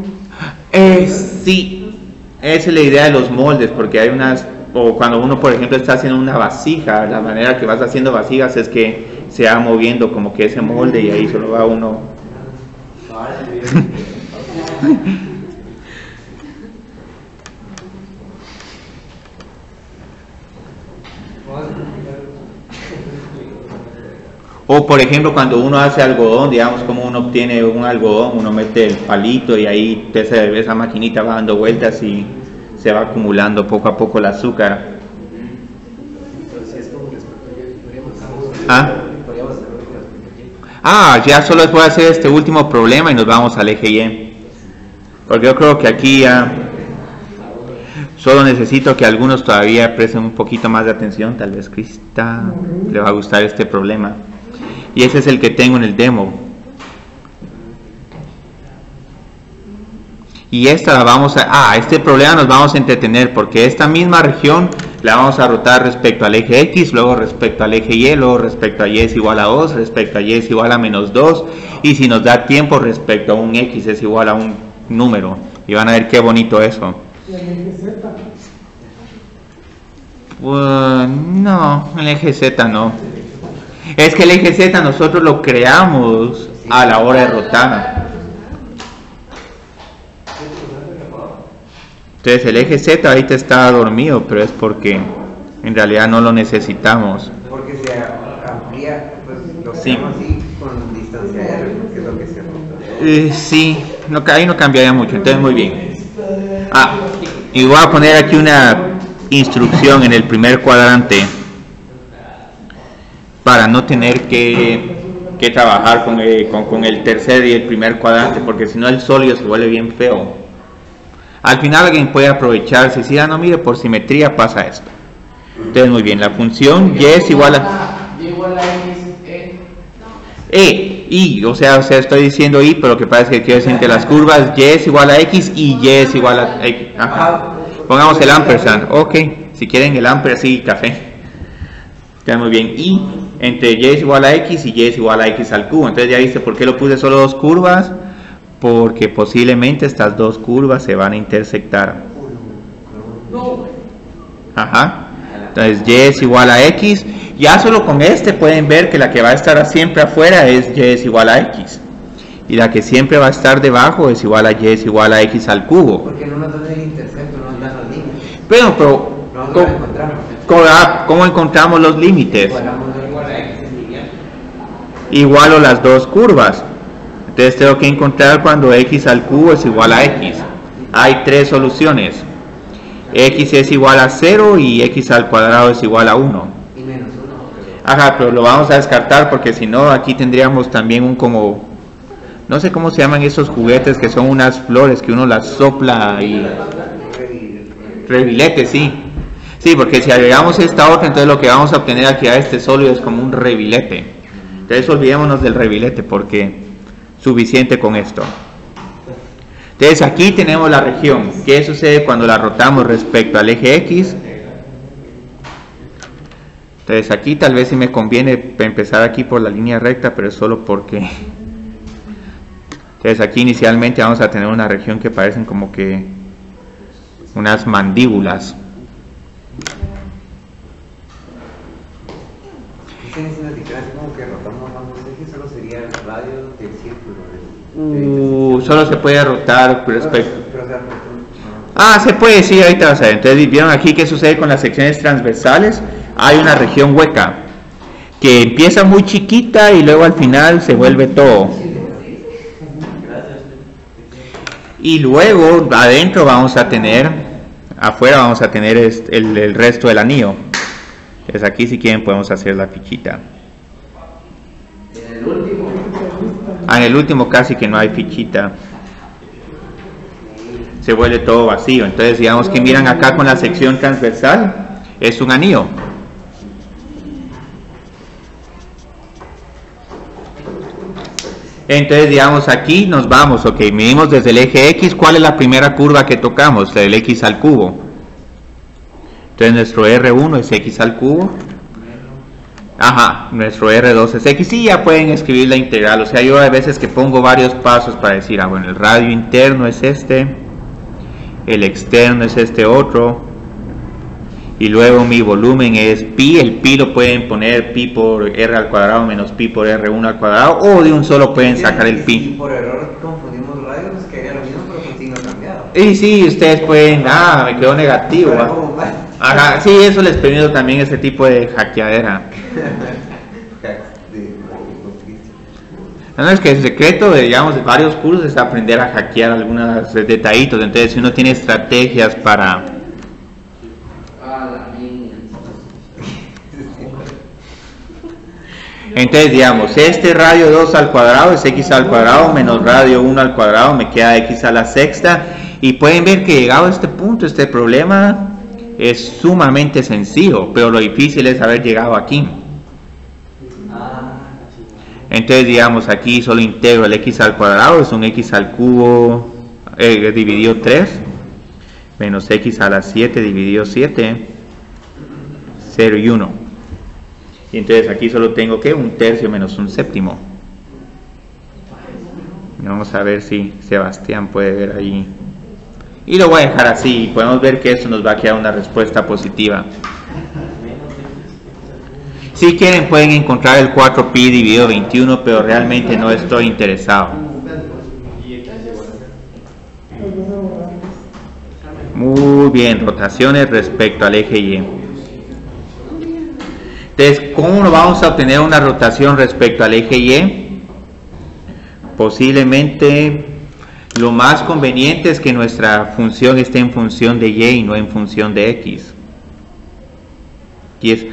Sí, esa es la idea de los moldes, porque hay unas, o cuando uno por ejemplo está haciendo una vasija, la manera que vas haciendo vasijas es que se va moviendo como que ese molde y ahí solo va uno. O por ejemplo cuando uno hace algodón, digamos como uno obtiene un algodón, uno mete el palito y ahí esa maquinita va dando vueltas y se va acumulando poco a poco el azúcar. Ya solo puedo hacer este último problema y nos vamos al eje Y. Porque yo creo que aquí ya solo necesito que algunos todavía presten un poquito más de atención. Tal vez Crista le va a gustar este problema. Y ese es el que tengo en el demo. Y esta la vamos a... este problema nos vamos a entretener porque esta misma región la vamos a rotar respecto al eje X, luego respecto al eje Y, luego respecto a Y es igual a 2, respecto a Y es igual a menos 2, y si nos da tiempo respecto a un X es igual a un número. Y van a ver qué bonito eso. ¿Y el eje Z? No, el eje Z no. Es que el eje Z nosotros lo creamos a la hora de rotar. Entonces el eje Z ahorita está dormido, pero es porque en realidad no lo necesitamos. Porque se amplía, pues lo hacemos así con distancia R, que es lo que se rota. Sí, ahí no cambiaría mucho, entonces muy bien. Y voy a poner aquí una instrucción en el primer cuadrante para no tener que trabajar con el tercer y el primer cuadrante, porque si no el sólido se vuelve bien feo. Al final alguien puede aprovecharse y decir, no, mire, por simetría pasa esto. Entonces muy bien, la función Y es igual a... Y igual a X, Y, o sea, estoy diciendo Y, pero lo que pasa es que quiero decir que las curvas Y es igual a X y Y es igual a X. Pongamos el ampersand, si quieren el ampersand, sí, café. Está muy bien, Y entre Y es igual a X y Y es igual a X al cubo. Entonces ya viste por qué lo puse solo dos curvas, porque posiblemente estas dos curvas se van a intersectar. Entonces Y es igual a X. Ya solo con este pueden ver que la que va a estar siempre afuera es Y es igual a X. Y la que siempre va a estar debajo es igual a Y es igual a X al cubo. Porque no nos dan el intercepto, no nos dan los límites. Pero ¿cómo encontramos los límites? Igualo las dos curvas. Entonces tengo que encontrar cuando X al cubo es igual a X. Hay tres soluciones. X es igual a 0 y X al cuadrado es igual a 1. Y menos 1. Pero lo vamos a descartar porque si no aquí tendríamos también un como... No sé cómo se llaman esos juguetes que son unas flores que uno las sopla y... Revilete, sí. Sí, porque si agregamos esta otra, entonces lo que vamos a obtener aquí a este sólido es como un revilete. Entonces olvidémonos del revilete porque suficiente con esto. Entonces aquí tenemos la región. ¿Qué sucede cuando la rotamos respecto al eje X? Entonces aquí tal vez sí me conviene empezar aquí por la línea recta, pero es solo porque... Entonces aquí inicialmente vamos a tener una región que parecen como que unas mandíbulas. Como que rotamos ambos ejes, solo sería el radio del círculo. Solo se puede rotar respecto. Se puede, sí, ahorita vas a ver. Entonces, ¿vieron aquí qué sucede con las secciones transversales? Hay una región hueca. que empieza muy chiquita y luego al final se vuelve todo. Y luego adentro vamos a tener, afuera vamos a tener el resto del anillo. Entonces aquí si quieren podemos hacer la fichita. En el último. En el último casi que no hay fichita. Se vuelve todo vacío. Entonces digamos que miran acá con la sección transversal, es un anillo. Entonces digamos aquí nos vamos, ok, medimos desde el eje X, ¿cuál es la primera curva que tocamos? La del X al cubo. Entonces nuestro R1 es X al cubo. Ajá, nuestro R2 es X, y ya pueden escribir la integral. O sea, yo a veces que pongo varios pasos para decir, bueno, el radio interno es este, el externo es este otro, y luego mi volumen es pi. El pi lo pueden poner pi por r al cuadrado menos pi por r1 al cuadrado, o de un solo pueden sacar el pi. Si por error confundimos radios, nos quedaría lo mismo, pero con signo cambiado. Y sí, ustedes pueden, me quedó negativo. Ajá, sí, eso les permite también ese tipo de hackeadera. No, es que el secreto de, digamos, de varios cursos es aprender a hackear algunos detallitos. Entonces, si uno tiene estrategias para... Entonces, digamos, este radio 2 al cuadrado es x al cuadrado menos radio 1 al cuadrado, me queda x a la sexta. Y pueden ver que llegado a este punto, este problema es sumamente sencillo, pero lo difícil es haber llegado aquí. Entonces, digamos, aquí solo integro el x al cuadrado, es un x al cubo dividido 3, menos x a la 7 dividido 7, 0 y 1. Y entonces aquí solo tengo que un tercio menos un séptimo. Vamos a ver si Sebastián puede ver ahí. Y lo voy a dejar así. Podemos ver que eso nos va a quedar una respuesta positiva. Si quieren pueden encontrar el 4pi dividido 21, pero realmente no estoy interesado. Muy bien, rotaciones respecto al eje Y. Entonces, ¿cómo vamos a obtener una rotación respecto al eje Y? Posiblemente lo más conveniente es que nuestra función esté en función de Y y no en función de X. Y es,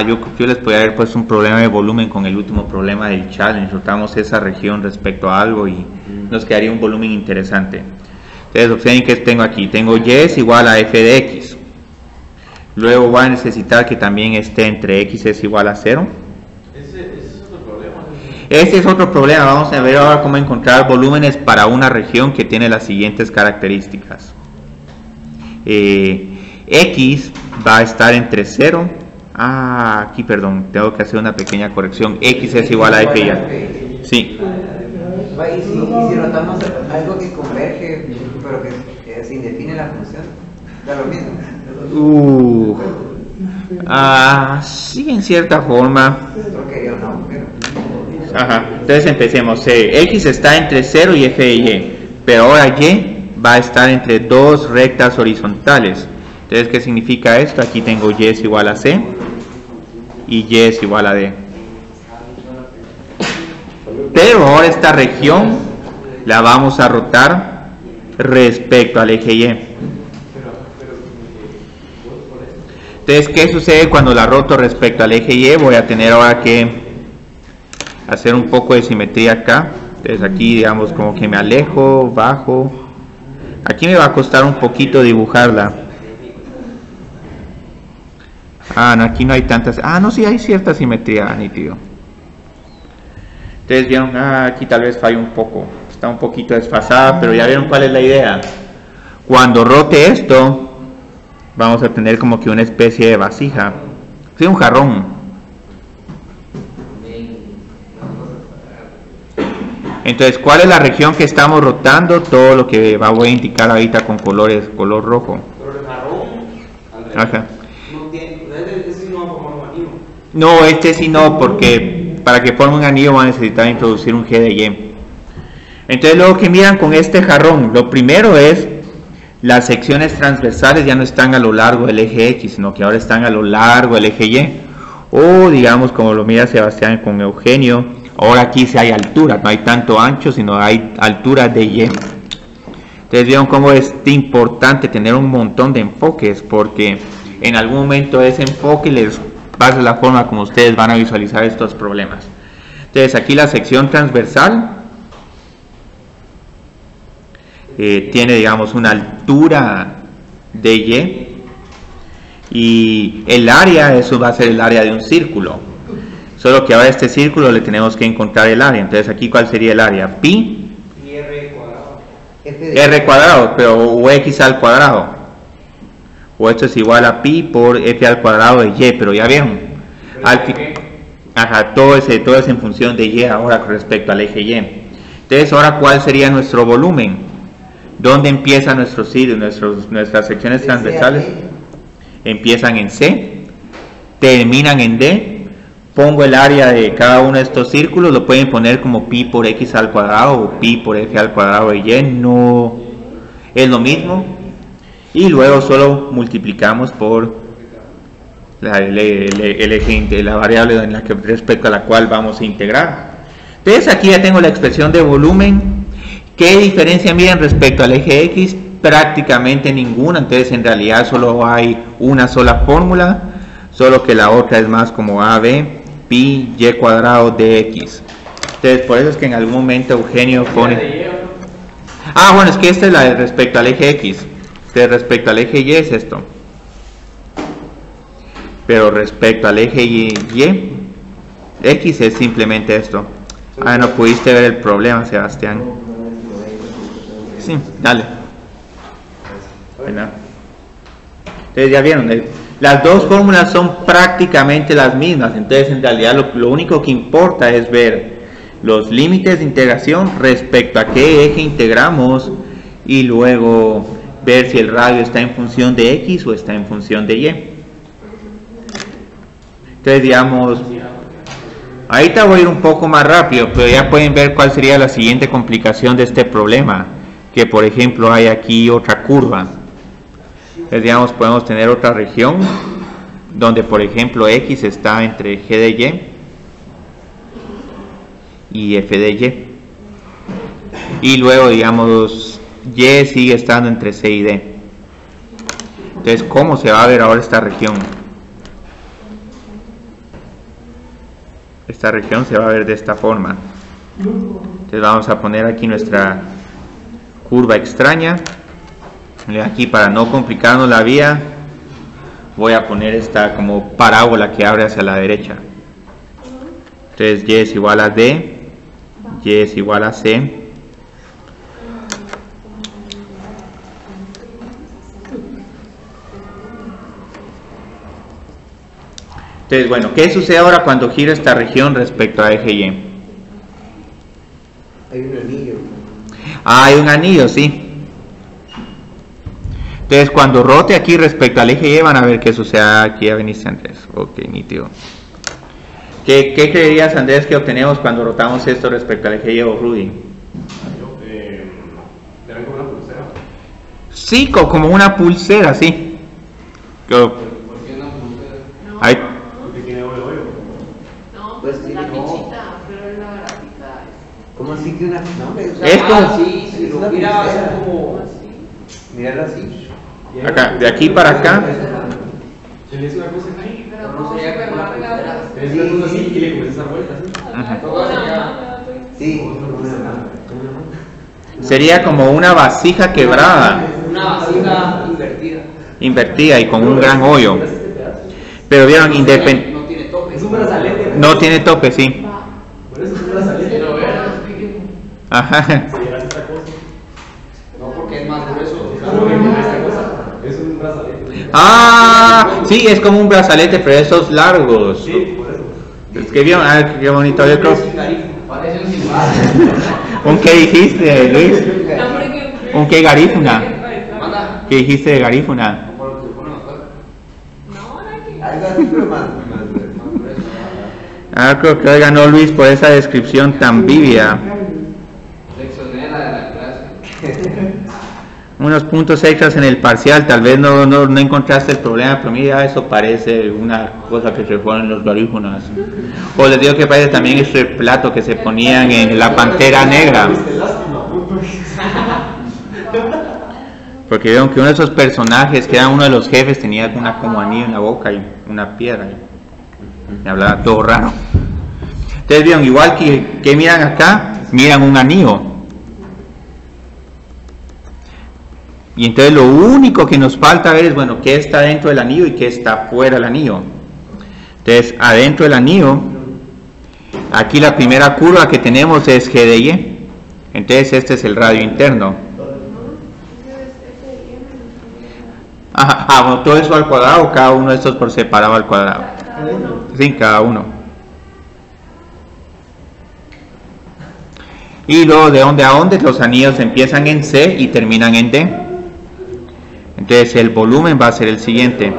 yo les podría haber puesto un problema de volumen con el último problema del challenge. Rotamos esa región respecto a algo y nos quedaría un volumen interesante. Entonces, observen que tengo aquí. Tengo Y es igual a f de X. Luego voy a necesitar que también esté entre X es igual a 0. Ese es otro problema. Este es otro problema. Vamos a ver ahora cómo encontrar volúmenes para una región que tiene las siguientes características. X va a estar entre 0. Aquí, perdón, tengo que hacer una pequeña corrección. X es igual a F ya. Sí. Y si notamos algo que converge, pero que se indefine la función, da lo mismo. Sí, en cierta forma. Ajá. Entonces empecemos. X está entre 0 y f de Y, pero ahora Y va a estar entre dos rectas horizontales. Entonces, ¿qué significa esto? Aquí tengo Y es igual a C y Y es igual a D. Pero ahora esta región la vamos a rotar respecto al eje Y. Entonces, ¿qué sucede cuando la roto respecto al eje Y? Voy a tener ahora que hacer un poco de simetría acá. Entonces aquí, digamos, como que me alejo, bajo. Aquí me va a costar un poquito dibujarla. No, aquí no hay tantas. No, sí hay cierta simetría, nítido. Entonces vieron, aquí tal vez falla un poco. Está un poquito desfasada, pero ya vieron cuál es la idea. Cuando rote esto, vamos a tener como que una especie de vasija. Sí, un jarrón. Entonces, ¿cuál es la región que estamos rotando? Todo lo que voy a indicar ahorita con color rojo. Pero el jarrón, Ajá. no va a formar un anillo. No, este sí no, porque para que forme un anillo va a necesitar introducir un G de Y. Entonces, luego que miran con este jarrón, lo primero es las secciones transversales ya no están a lo largo del eje X, sino que ahora están a lo largo del eje Y. O digamos como lo mira Sebastián con Eugenio, ahora aquí sí hay altura, no hay tanto ancho, sino hay altura de Y. Entonces vieron cómo es importante tener un montón de enfoques, porque en algún momento ese enfoque les va a ser la forma como ustedes van a visualizar estos problemas. Entonces aquí la sección transversal tiene, digamos, una altura de y el área, eso va a ser el área de un círculo, solo que ahora a este círculo le tenemos que encontrar el área. Entonces aquí, ¿cuál sería el área? Pi Y R cuadrado. r cuadrado, pero o x al cuadrado, o esto es igual a pi por f al cuadrado de y, pero ya vieron, todo es en función de y ahora con respecto al eje y. Entonces ahora, ¿cuál sería nuestro volumen? ¿Dónde empiezan nuestras secciones transversales? Empiezan en C, terminan en D. Pongo el área de cada uno de estos círculos, lo pueden poner como pi por x al cuadrado o pi por f al cuadrado de y, no es lo mismo. Y luego solo multiplicamos por la variable en la que, respecto a la cual vamos a integrar. Entonces aquí ya tengo la expresión de volumen. ¿Qué diferencia miren respecto al eje X? Prácticamente ninguna. Entonces en realidad solo hay una sola fórmula, solo que la otra es más como AB pi y cuadrado de x. Entonces por eso es que en algún momento Eugenio pone... bueno, es que esta es la de respecto al eje X. Entonces respecto al eje Y es esto, pero respecto al eje Y X es simplemente esto. No pudiste ver el problema, Sebastián. Sí, dale. Bueno. Entonces ya vieron, las dos fórmulas son prácticamente las mismas. Entonces en realidad lo único que importa es ver los límites de integración respecto a qué eje integramos y luego ver si el radio está en función de X o está en función de Y. Entonces digamos, ahorita voy a ir un poco más rápido, pero ya pueden ver cuál sería la siguiente complicación de este problema, que por ejemplo hay aquí otra curva. Entonces digamos, podemos tener otra región donde por ejemplo X está entre G de Y y F de Y, y luego digamos Y sigue estando entre C y D. Entonces, ¿cómo se va a ver ahora esta región? Esta región se va a ver de esta forma. Entonces vamos a poner aquí nuestra curva extraña. Aquí, para no complicarnos la vía, voy a poner esta como parábola que abre hacia la derecha. Entonces Y es igual a D, Y es igual a C, entonces bueno, ¿qué sucede ahora cuando giro esta región respecto a eje Y? Hay un anillo. Hay un anillo, sí. Entonces cuando rote aquí respecto al eje Y van a ver qué sucede. Aquí ya veniste, Andrés. Ok, nítido. ¿Qué creerías, Andrés, que obtenemos cuando rotamos esto respecto al eje Y, o Rudy? ¿Deben como una pulsera? Sí, como una pulsera, sí. ¿Por qué una pulsera? No, Hay- Porque tiene doble hoyo. no, Pues pues sí, la no. fichita, pero en la gráfica ¿Cómo así que una.? No, hombre, Es como- sí, es si lo una mira va a ser pulsera. como... así. Míralo así. Acá, de aquí para acá. Se le hace una cosa así. Pero No como sería súper como una larga, pulsera. Se le hace una cosa así y le comienza a dar vueltas. ¿Sí? Ajá, Todo como una sería- manga, pues. Sí, una. Sería como una vasija quebrada, Una vasija invertida. invertida y con un gran hoyo. Pero vieron, No tiene tope. Es un brazalete. no tiene tope, sí. Por eso es un brazalete. Quiero ver. Ajá. Si llegas a esta cosa. No, porque es más grueso. ¿Cómo que tiene esta cosa? Es un brazalete. Sí, es como un brazalete, pero esos largos. Sí, por eso. Es que vieron, qué bonito. Yo creo. Parece un cigarro. ¿Un qué dijiste, Luis? No, porque- ¿Un qué garífuna? Manda. ¿Qué dijiste de garífuna? Como lo que se pone en la cara. No, no hay que- Algo así, pero más. Más grueso. Creo que hoy ganó Luis por esa descripción tan vívida. Leccionera de la clase. unos puntos extras en el parcial, tal vez no encontraste el problema, pero mira, eso parece una cosa que se ponen los garífunas. O les digo que parece también ese plato que se ponían en la Pantera Negra. Porque vieron que uno de esos personajes, que era uno de los jefes, tenía una como anillo en la boca y una piedra. Y hablaba todo raro. Entonces vieron, igual que miran acá, miran un anillo. Y entonces lo único que nos falta ver es, bueno, qué está dentro del anillo y qué está fuera del anillo. Entonces, adentro del anillo, aquí la primera curva que tenemos es G de Y. Entonces, este es el radio interno. Ajá, bueno, todo eso al cuadrado, cada uno de estos por separado al cuadrado. Sí, cada uno. Y luego, ¿de dónde a dónde? Los anillos empiezan en C y terminan en D. Entonces el volumen va a ser el siguiente.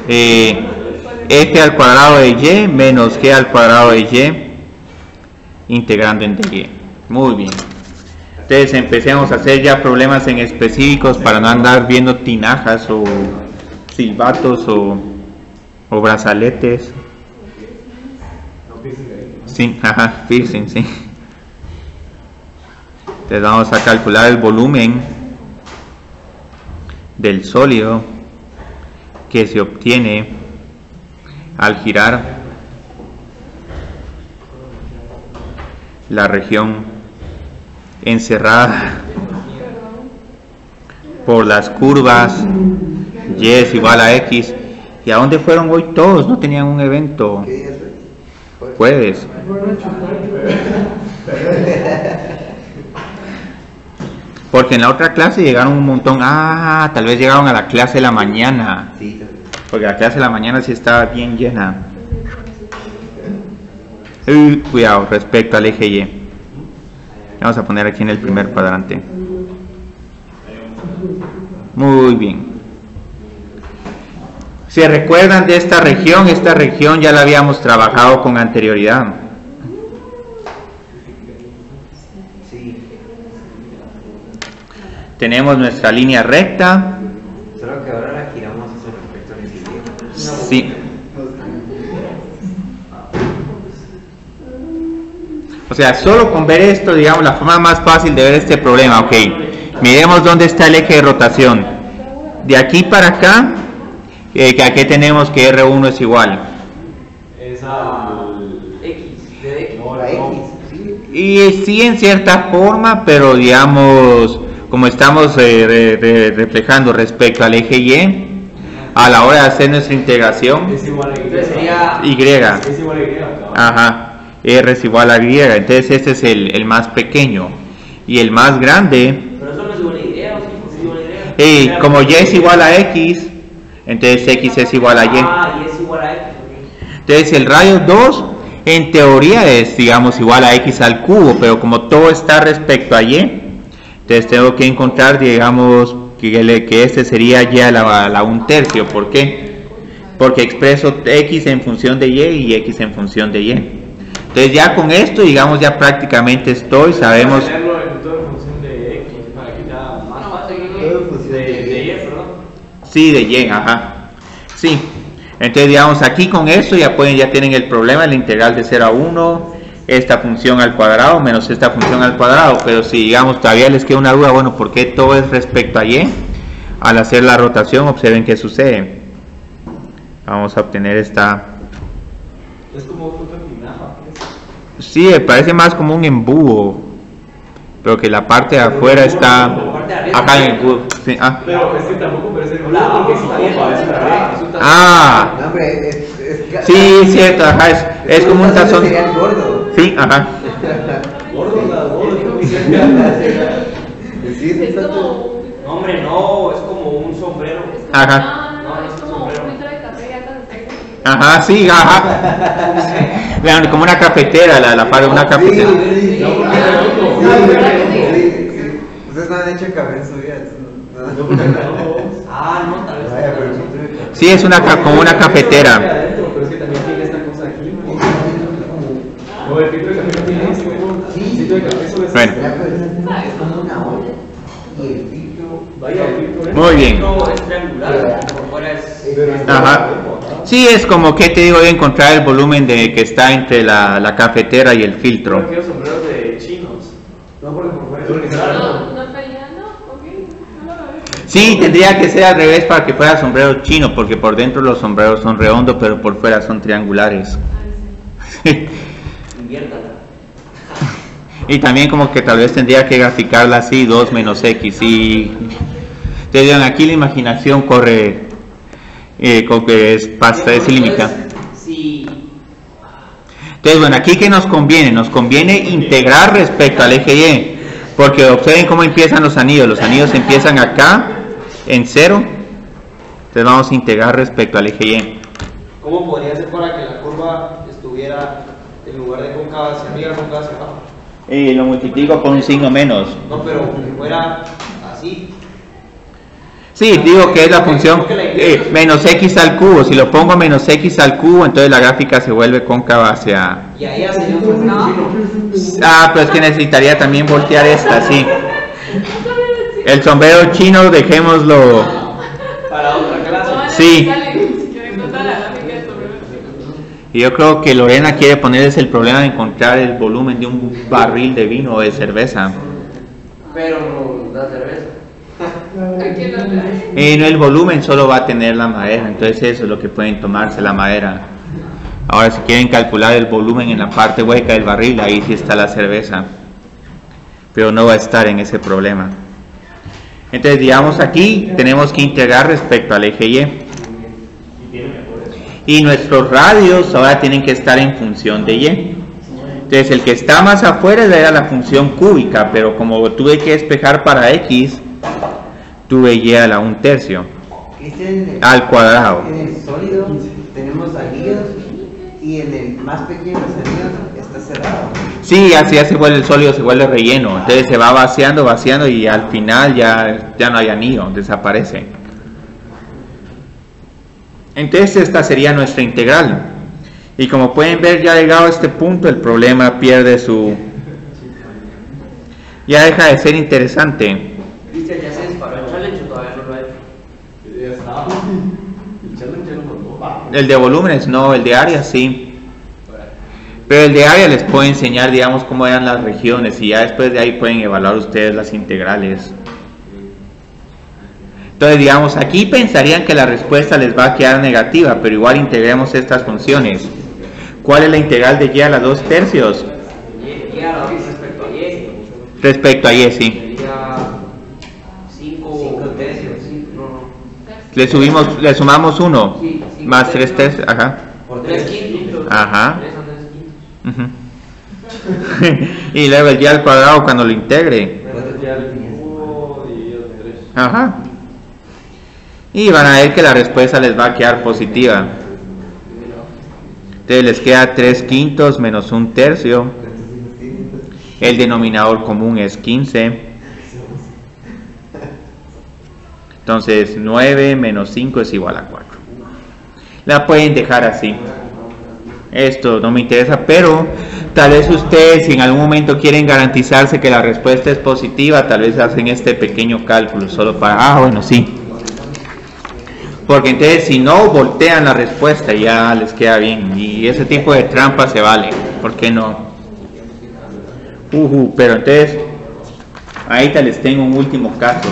F al cuadrado de Y menos G al cuadrado de Y integrando en dy. Muy bien. Entonces empecemos a hacer ya problemas en específicos para no andar viendo tinajas o silbatos o brazaletes. Sí, ajá, piercing, sí. Entonces vamos a calcular el volumen del sólido que se obtiene al girar la región encerrada por las curvas Y es igual a X. ¿Y a dónde fueron hoy todos? No tenían un evento. Jueves. Porque en la otra clase llegaron un montón. Ah, tal vez llegaron a la clase de la mañana. Porque la clase de la mañana sí estaba bien llena. Cuidado respecto al eje Y. Vamos a poner aquí en el primer cuadrante. Muy bien. ¿Se recuerdan de esta región? Esta región ya la habíamos trabajado con anterioridad. Tenemos nuestra línea recta. Solo que ahora la giramos hacia respecto al equilibrio. Sí. O sea, solo con ver esto, digamos, la forma más fácil de ver este problema. Ok, miremos dónde está el eje de rotación. De aquí para acá, que aquí tenemos que R1 es igual. Es al X, de X. No, la X. Y sí, en cierta forma, pero digamos, como estamos reflejando respecto al eje Y, a la hora de hacer nuestra integración, Es igual a Y. Y. Es igual a Y. Ajá. R es igual a Y, entonces este es el más pequeño. Y el más grande, Pero eso no es igual a Y, ¿o sí? Es igual a Y. como Y es igual a X, entonces X es igual a Y. Ah, Y es igual a X. Entonces el radio 2 en teoría es, digamos, igual a X al cubo, pero como todo está respecto a Y, entonces tengo que encontrar, digamos, que este sería Y a la 1/3. ¿Por qué? Porque expreso X en función de Y X en función de Y. Entonces ya con esto, digamos, ya prácticamente sabemos. Hacerlo en todo en función de X, para que sea más fácil. De Y, perdón. Sí, de Y, ajá. Sí. Entonces, digamos, aquí con esto ya tienen el problema, la integral de 0 a 1, esta función al cuadrado menos esta función al cuadrado. Pero si, digamos, todavía les queda una duda, bueno, ¿por qué todo es respecto a Y? Al hacer la rotación, observen qué sucede. Vamos a obtener esta. Es como un punto de tinaja. Sí, parece más como un embudo, pero que la parte de afuera está acá en el embudo. Sí, Pero es que tampoco parece el porque si Ah, No, hombre, es sí, cierto, ajá, es como un tazón. Sería el gordo. Sí, ajá. Sí, Es está todo. como. No, hombre, no, es como un sombrero. Ajá. No, es como un litro de café y acá se está. Ajá, sí, ajá. Vean, como una cafetera, la para una cafetera. Sí. Ustedes no han hecho café en su vida. Ah, no, tal vez. Vaya, pero Sí, es como una cafetera. Pero es que también tiene esta cosa aquí. No el filtro de café no tiene eso. Sí, El filtro de café solo es. Bueno. Es como una olla. Y el filtro. Vaya, el filtro Muy bien. Es triangular, por fuera es. Ajá. Sí, es como que te digo de encontrar el volumen de que está entre la cafetera y el filtro. Yo quiero sombreros de chinos. No, porque por fuera es original. No peleando, ok, no lo veo. Sí, tendría que ser al revés para que fuera sombrero chino, porque por dentro los sombreros son redondos, pero por fuera son triangulares. Inviértala. Y también como que tal vez tendría que graficarla así, 2 menos X. Y te digan, aquí la imaginación corre, con que es ilimitada. Sí. Entonces, bueno, aquí ¿qué nos conviene? Nos conviene integrar respecto al eje Y, porque observen cómo empiezan los anillos empiezan acá, en 0, entonces vamos a integrar respecto al eje Y. ¿Cómo podría ser para que la curva estuviera en lugar de cóncava hacia arriba, cóncava hacia abajo? Lo multiplico por un signo menos. No, pero que fuera así. Sí, digo que es la función menos X al cubo, si lo pongo menos X al cubo, entonces la gráfica se vuelve cóncava hacia... Y ahí hacia un sombrero chino. Ah, pero es que necesitaría también voltear esta, sí. El sombrero chino, dejémoslo... Para otra clase. Sí. Si quieren contar la gráfica de sombrero chico. Y yo creo que Lorena quiere ponerles el problema de encontrar el volumen de un barril de vino o de cerveza. Pero no da cerveza. Aquí lo trae. No, el volumen solo va a tener la madera, entonces eso es lo que pueden tomarse, la madera. Ahora si quieren calcular el volumen en la parte hueca del barril, ahí sí está la cerveza. Pero no va a estar en ese problema. Entonces digamos aquí tenemos que integrar respecto al eje Y. Y nuestros radios ahora tienen que estar en función de Y. Entonces el que está más afuera era la función cúbica, pero como tuve que despejar para X, tuve Y a la 1/3 al cuadrado. En el sólido tenemos anillos y en el más pequeño de los anillos está cerrado. Sí, así ya se vuelve el sólido, se vuelve relleno. Entonces se va vaciando y al final ya no hay anillo, desaparece. Entonces esta sería nuestra integral. Y como pueden ver, ya llegado a este punto, el problema pierde su... ya deja de ser interesante. Cristian ya se disparó el challenge o todavía no lo ha hecho. Ya está. El challenge no mandó. El de volúmenes no, el de área sí. Pero el de área les puedo enseñar, digamos, cómo eran las regiones y ya después de ahí pueden evaluar ustedes las integrales. Entonces, digamos, aquí pensarían que la respuesta les va a quedar negativa, pero igual integremos estas funciones. ¿Cuál es la integral de Y a la 2/3? Y a la vez respecto a Y. Respecto a Y, sí. Sería 5 tercios. Le sumamos 1 Sí, más 3/3, ajá. Por 3 quintos. Ajá. 3 a 3 quintos. Ujú. Y luego el Y al cuadrado cuando lo integre. Ya el 1 y el 3. Ajá. Y van a ver que la respuesta les va a quedar positiva. Entonces les queda 3/5 menos 1/3. El denominador común es 15. Entonces 9 menos 5 es igual a 4. La pueden dejar así. Esto no me interesa, pero tal vez ustedes si en algún momento quieren garantizarse que la respuesta es positiva, tal vez hacen este pequeño cálculo solo para... bueno, sí. Porque entonces si no, voltean la respuesta y ya les queda bien. Y ese tipo de trampa se vale. ¿Por qué no? Pero entonces, ahí te les tengo un último caso.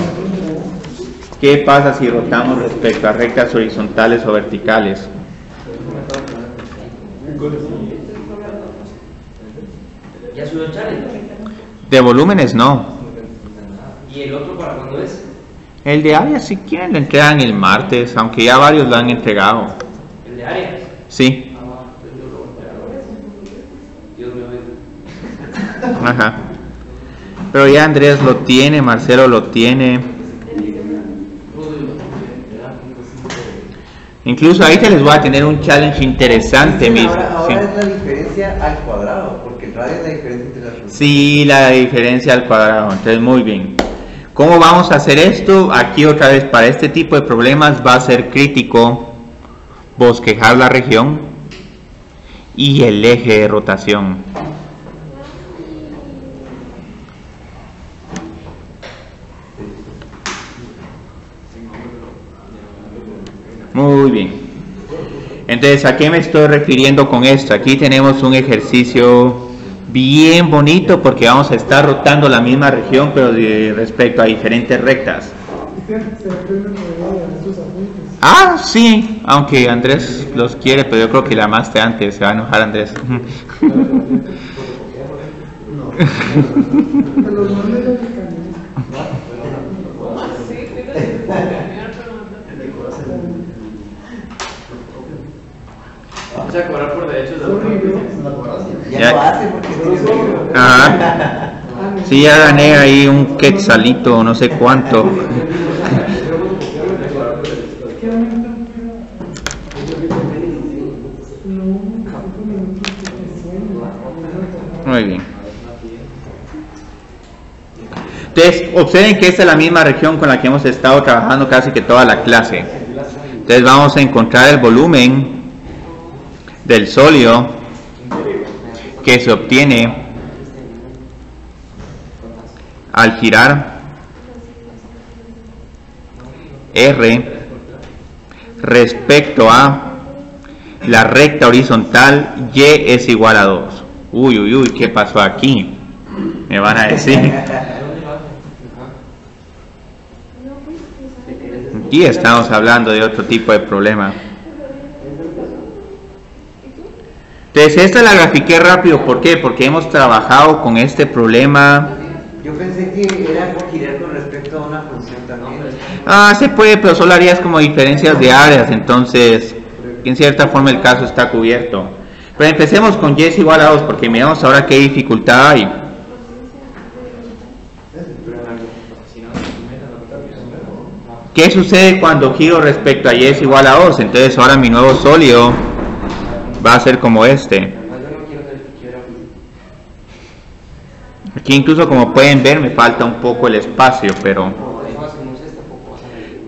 ¿Qué pasa si rotamos respecto a rectas horizontales o verticales? ¿Ya subió el challenge? De volúmenes no. ¿Y el otro para cuándo es? El de área si quieren lo entregan el martes, aunque ya varios lo han entregado. ¿El de áreas? Sí. Dios mío. Ajá. Pero ya Andrés lo tiene, Marcelo lo tiene. Incluso ahí te les voy a tener un challenge interesante, mis. Ahora Sí. es la diferencia al cuadrado, porque el radio es la diferencia entre las funciones. Sí, la diferencia al cuadrado. Entonces, muy bien. ¿Cómo vamos a hacer esto? Aquí otra vez, para este tipo de problemas va a ser crítico bosquejar la región y el eje de rotación. Entonces, ¿a qué me estoy refiriendo con esto? Aquí tenemos un ejercicio bien bonito porque vamos a estar rotando la misma región, pero respecto a diferentes rectas. Ah, sí, aunque Andrés los quiere, pero yo creo que la llamaste antes, se va a enojar Andrés. Vamos a cobrar por derechos de autor. Ya lo hace porque tiene. Ajá. Sí, ya gané ahí un quetzalito, no sé cuánto. Muy bien. Entonces, observen que esta es la misma región con la que hemos estado trabajando casi que toda la clase. Entonces vamos a encontrar el volumen del sólido que se obtiene al girar R respecto a la recta horizontal Y es igual a 2. Uy, uy, uy, ¿qué pasó aquí? Me van a decir. Aquí estamos hablando de otro tipo de problema. Entonces, esta la grafiqué rápido. ¿Por qué? Porque hemos trabajado con este problema. Yo pensé que era por girar con respecto a una función también. Ah, se puede, pero solo harías como diferencias de áreas. Entonces, en cierta forma el caso está cubierto. Pero empecemos con Y es igual a 2, porque miramos ahora qué dificultad hay. ¿Qué sucede cuando giro respecto a Y es igual a 2? Entonces ahora mi nuevo sólido va a ser como este. Aquí incluso, como pueden ver, me falta un poco el espacio, pero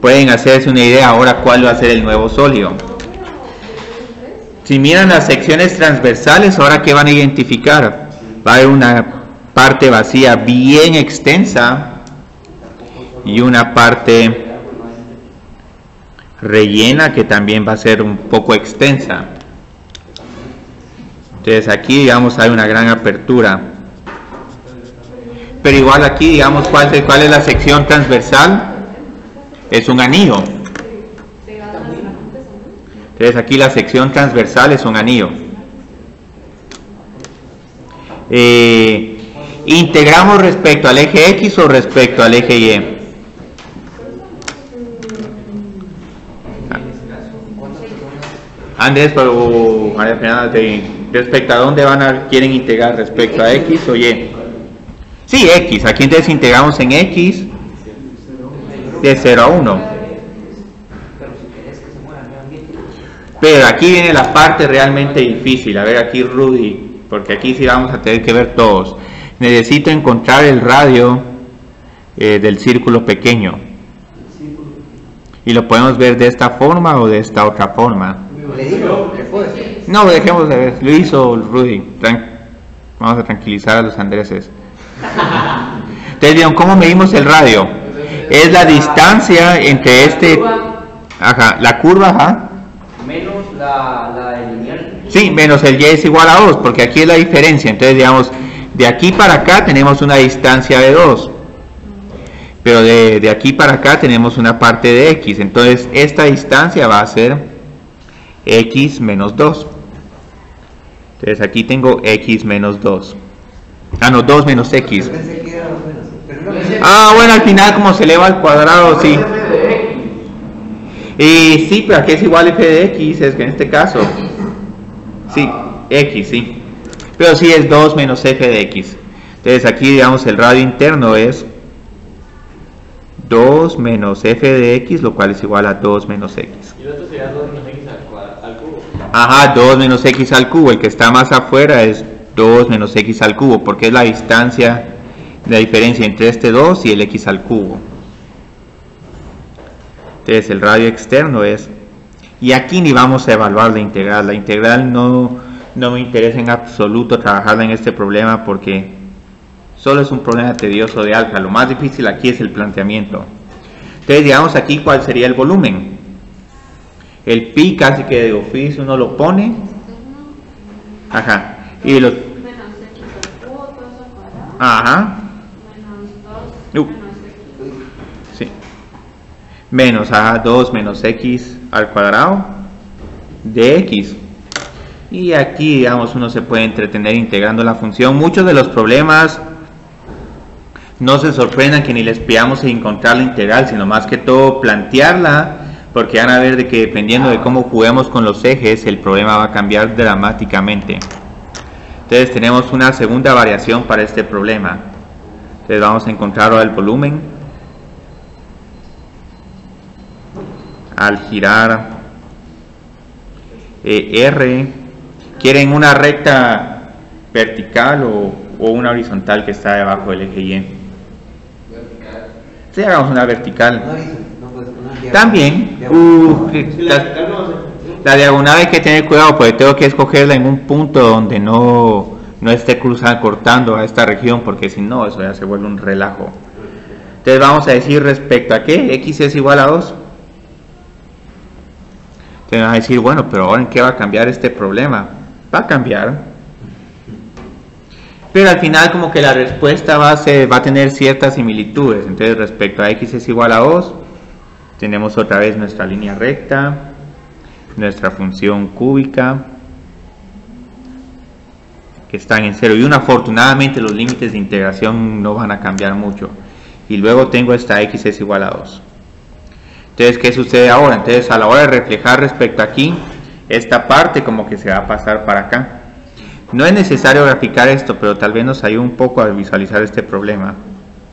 pueden hacerse una idea ahora cuál va a ser el nuevo sólido. Si miran las secciones transversales, ahora ¿qué van a identificar? Va a haber una parte vacía bien extensa y una parte rellena que también va a ser un poco extensa. Entonces aquí, digamos, hay una gran apertura. Pero igual aquí, digamos, ¿cuál es la sección transversal? Es un anillo. Entonces aquí la sección transversal es un anillo. ¿Integramos respecto al eje X o respecto al eje Y? Andrés, pero respecto a dónde quieren integrar, respecto a X o Y. Sí, X. Aquí entonces integramos en X de 0 a 1. Pero aquí viene la parte realmente difícil. A ver aquí Rudy, porque aquí sí vamos a tener que ver todos. Necesito encontrar el radio del círculo pequeño. Y lo podemos ver de esta forma o de esta otra forma. No, dejemos de ver. Lo hizo Rudy. Vamos a tranquilizar a los andreses. Entonces, ¿vieron cómo medimos el radio? Es la distancia entre la curva, menos la lineal. Sí, menos el Y es igual a 2, porque aquí es la diferencia. Entonces, digamos, de aquí para acá tenemos una distancia de 2. Pero de aquí para acá tenemos una parte de X. Entonces, esta distancia va a ser X menos 2. Entonces, aquí tengo X menos 2. Ah, no, 2 menos X. Ah, bueno, al final como se eleva al cuadrado, sí. Sí, pero aquí es igual f de X, es que en este caso. Sí, X, sí. Pero sí es 2 menos f de X. Entonces aquí, digamos, el radio interno es 2 menos f de X, lo cual es igual a 2 menos X. Y el otro sería 2 menos X al cubo. Ajá, 2 menos X al cubo. El que está más afuera es 2 menos X al cubo, porque es la distancia, la diferencia entre este 2 y el X al cubo. Entonces el radio externo es... Y aquí ni vamos a evaluar la integral. La integral no me interesa en absoluto trabajarla en este problema porque solo es un problema tedioso de álgebra. Lo más difícil aquí es el planteamiento. Entonces digamos aquí cuál sería el volumen. El pi casi que de oficio uno lo pone. Ajá. Y los... Menos x al cubo, todo eso cuadrado. Ajá. Menos 2 menos x. Sí. Menos 2 menos x al cuadrado de x. Y aquí, digamos, uno se puede entretener integrando la función. Muchos de los problemas no se sorprendan que ni les pidamos encontrar la integral, sino más que todo plantearla, porque van a ver de que dependiendo de cómo juguemos con los ejes, el problema va a cambiar dramáticamente. Entonces tenemos una segunda variación para este problema. Entonces vamos a encontrar ahora el volumen. Al girar R, ¿quieren una recta vertical o una horizontal que está debajo del eje Y? Sí, hagamos una vertical. También, la diagonal hay que tener cuidado porque tengo que escogerla en un punto donde no esté cruzando, cortando a esta región, porque si no, eso ya se vuelve un relajo. Entonces vamos a decir respecto a qué, x es igual a 2. Entonces van a decir, bueno, pero ahora en qué va a cambiar este problema. Va a cambiar. Pero al final como que la respuesta va a tener ciertas similitudes. Entonces respecto a x es igual a 2, tenemos otra vez nuestra línea recta, nuestra función cúbica, que están en 0. Y afortunadamente los límites de integración no van a cambiar mucho. Y luego tengo esta x es igual a 2. Entonces, ¿qué sucede ahora? Entonces, a la hora de reflejar respecto aquí, esta parte como que se va a pasar para acá. No es necesario graficar esto, pero tal vez nos ayude un poco a visualizar este problema.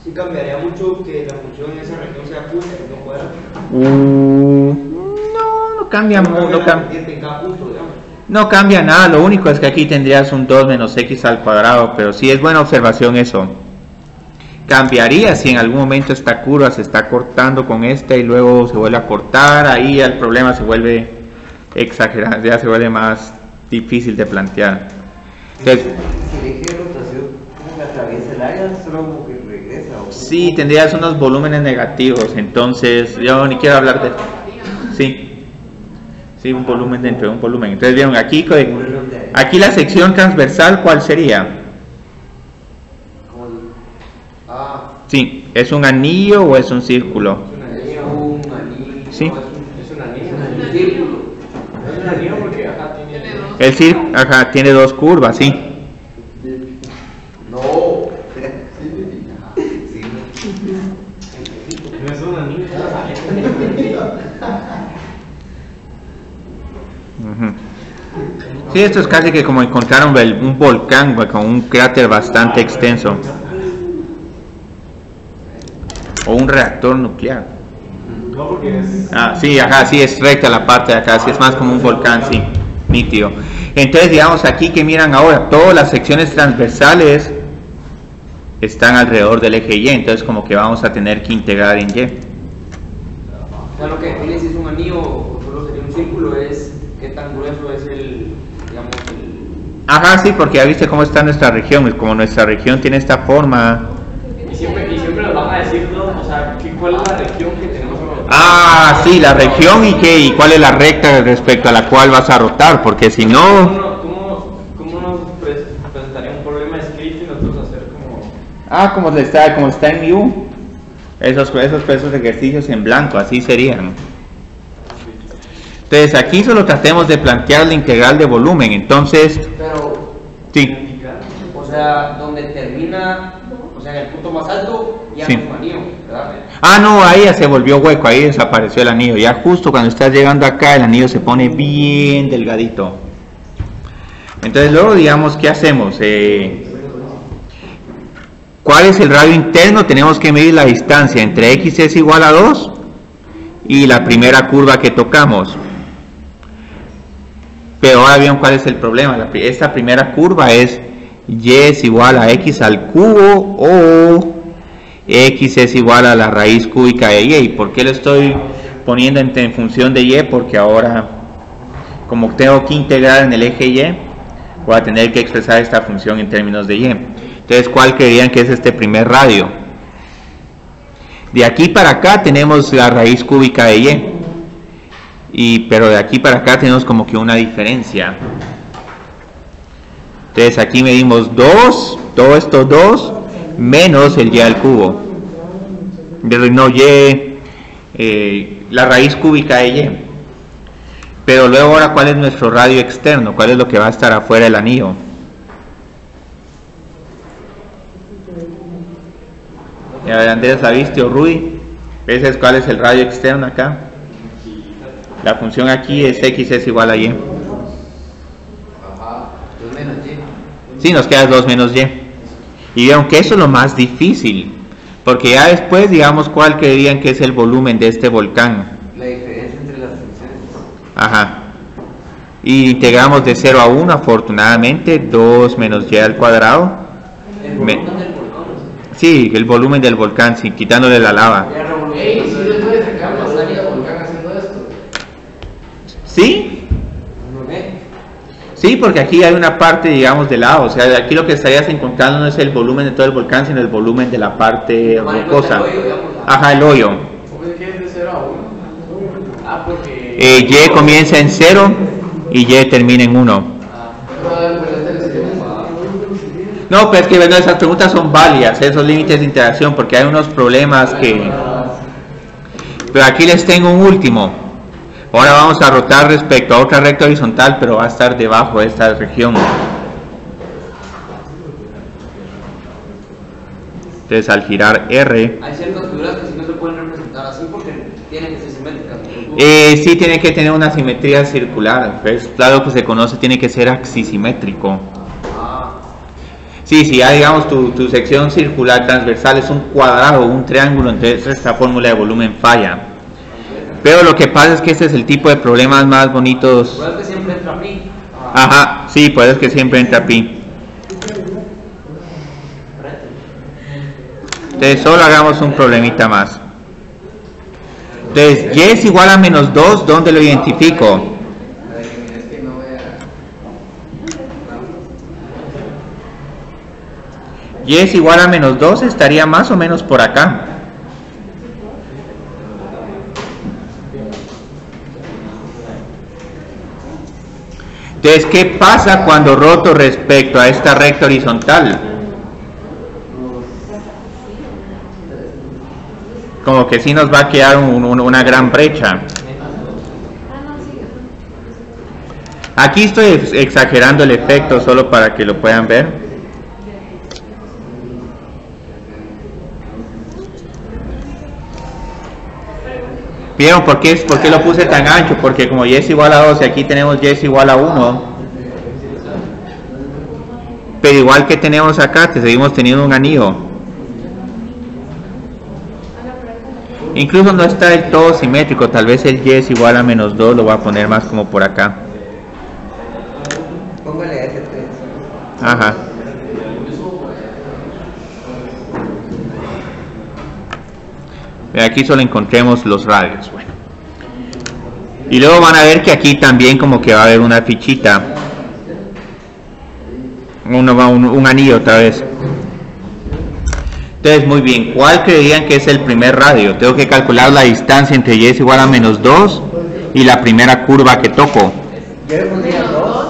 Sí cambiaría mucho que la función en esa región sea justa y no cuadrada. No cambia mucho. No cambia nada, lo único es que aquí tendrías un 2 menos x al cuadrado, pero sí es buena observación eso. Cambiaría si en algún momento esta curva se está cortando con esta y luego se vuelve a cortar, ahí el problema se vuelve exagerado, ya se vuelve más difícil de plantear. Entonces, si el eje de rotación como que atraviesa el área, solo como que regresa. Sí, tendrías unos volúmenes negativos, entonces yo ni quiero hablar de... Sí, un volumen dentro de un volumen. Entonces vieron aquí la sección transversal, ¿cuál sería? Sí, ¿es un anillo o es un círculo? Es un anillo. Sí. Es un anillo. Es un anillo porque Ajá, tiene dos curvas, sí. No. Sí. No es un anillo. Sí, esto es casi que como encontrar un volcán con un cráter bastante extenso. O un reactor nuclear. No, porque es... Sí, ajá, sí es recta la parte de acá, sí es más como un volcán, sí, nítido. Entonces, digamos aquí que miran ahora, todas las secciones transversales están alrededor del eje Y, entonces como que vamos a tener que integrar en Y. O sea, lo que define si es un anillo o solo sería un círculo es qué tan grueso es digamos, Ajá, sí, porque ya viste cómo está nuestra región, como nuestra región tiene esta forma. Y siempre nos van a decir, ¿no? O sea, ¿cuál es la región que tenemos? Sí, la región y cuál es la recta respecto a la cual vas a rotar, porque si no... ¿Cómo nos presentaría un problema escrito y nosotros hacer como... como está en U, esos ejercicios en blanco, así serían. Entonces aquí solo tratemos de plantear la integral de volumen, entonces... Pero... Sí. O sea, donde termina... O sea, en el punto más alto ya Sí. no es un anillo, ¿verdad? No, ahí ya se volvió hueco, ahí desapareció el anillo. Ya justo cuando estás llegando acá, el anillo se pone bien delgadito. Entonces luego, digamos, ¿qué hacemos? ¿Cuál es el radio interno? Tenemos que medir la distancia entre x es igual a 2 y la primera curva que tocamos. Pero ahora bien, ¿cuál es el problema? Esta primera curva es y es igual a x al cubo o x es igual a la raíz cúbica de y. ¿Por qué lo estoy poniendo en función de y? Porque ahora, como tengo que integrar en el eje y, voy a tener que expresar esta función en términos de y. Entonces, ¿cuál creerían que es este primer radio? De aquí para acá tenemos la raíz cúbica de y. pero de aquí para acá tenemos como que una diferencia. Entonces aquí medimos 2, todo esto 2, menos el y al cubo. No y, la raíz cúbica de y. Pero luego ahora, ¿cuál es nuestro radio externo? ¿Cuál es lo que va a estar afuera del anillo? Y a ver, Andrés, ¿la viste o Rudy? ¿Ves cuál es el radio externo acá? La función aquí es x es igual a y. Ajá, 2 menos y. Sí, nos queda 2 menos y. Y vieron que eso es lo más difícil, porque ya después, digamos, ¿cuál creerían que es el volumen de este volcán? La diferencia entre las funciones. Ajá. Y integramos de 0 a 1, afortunadamente, 2 menos y al cuadrado. El volumen del volcán. Sí, el volumen del volcán, sí, quitándole la lava. Ey, si le puedes sacar la salida del volcán haciendo esto. ¿Sí? Sí, porque aquí hay una parte, digamos, de lava. O sea, aquí lo que estarías encontrando no es el volumen de todo el volcán, sino el volumen de la parte rocosa. Ajá, el hoyo. ¿Cómo se quiere de 0 a 1? Ah, porque... Y comienza en 0 y y termina en 1. No, pero es que bueno, esas preguntas son válidas, esos límites de interacción, porque hay unos problemas que... Pero aquí les tengo un último. Ahora vamos a rotar respecto a otra recta horizontal, pero va a estar debajo de esta región. Entonces al girar R... Hay ciertas figuras que sí no se pueden representar así porque tienen que ser simétricas. Sí, tiene que tener una simetría circular. Es claro que se conoce, tiene que ser axisimétrico. Sí, si ya digamos tu sección circular transversal es un cuadrado o un triángulo, entonces esta fórmula de volumen falla. Pero lo que pasa es que este es el tipo de problemas más bonitos. Puede que siempre entra pi. Ajá, sí, puede que siempre entra pi. Entonces solo hagamos un problemita más. Entonces, y es igual a menos 2, ¿dónde lo identifico? Y es igual a menos 2, estaría más o menos por acá. Entonces, ¿qué pasa cuando roto respecto a esta recta horizontal? Como que sí nos va a quedar una gran brecha. Aquí estoy exagerando el efecto solo para que lo puedan ver. ¿Vieron por qué lo puse tan ancho? Porque como y es igual a 2 y aquí tenemos y es igual a 1, pero igual que tenemos acá, seguimos teniendo un anillo. Incluso no está del todo simétrico, tal vez el y es igual a menos 2, lo voy a poner más como por acá. Póngale ese 3. Ajá. Aquí solo encontremos los radios. Bueno. Y luego van a ver que aquí también como que va a haber una fichita. Un anillo otra vez. Entonces, muy bien. ¿Cuál creían que es el primer radio? Tengo que calcular la distancia entre y es igual a menos 2 y la primera curva que toco. Yo le pondría 2.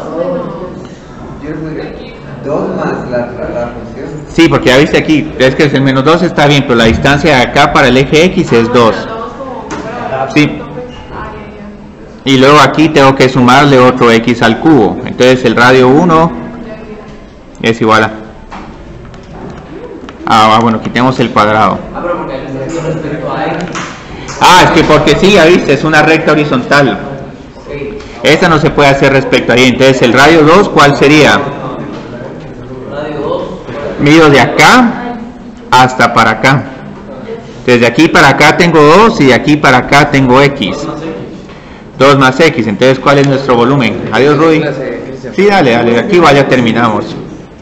Yo le pondría 2 más la función. Sí, porque ya viste aquí, es que el menos 2 está bien, pero la distancia de acá para el eje X es 2. Sí. Y luego aquí tengo que sumarle otro X al cubo. Entonces el radio 1 es igual a... bueno, quitemos el cuadrado. Es que porque sí, ya viste, es una recta horizontal. Esta no se puede hacer respecto a ahí. Entonces el radio 2, ¿cuál sería? Mido de acá hasta para acá. Desde aquí para acá tengo 2 y de aquí para acá tengo X. 2 más X. Entonces, ¿cuál es nuestro volumen? Adiós, Rudy. Sí, dale, aquí ya terminamos.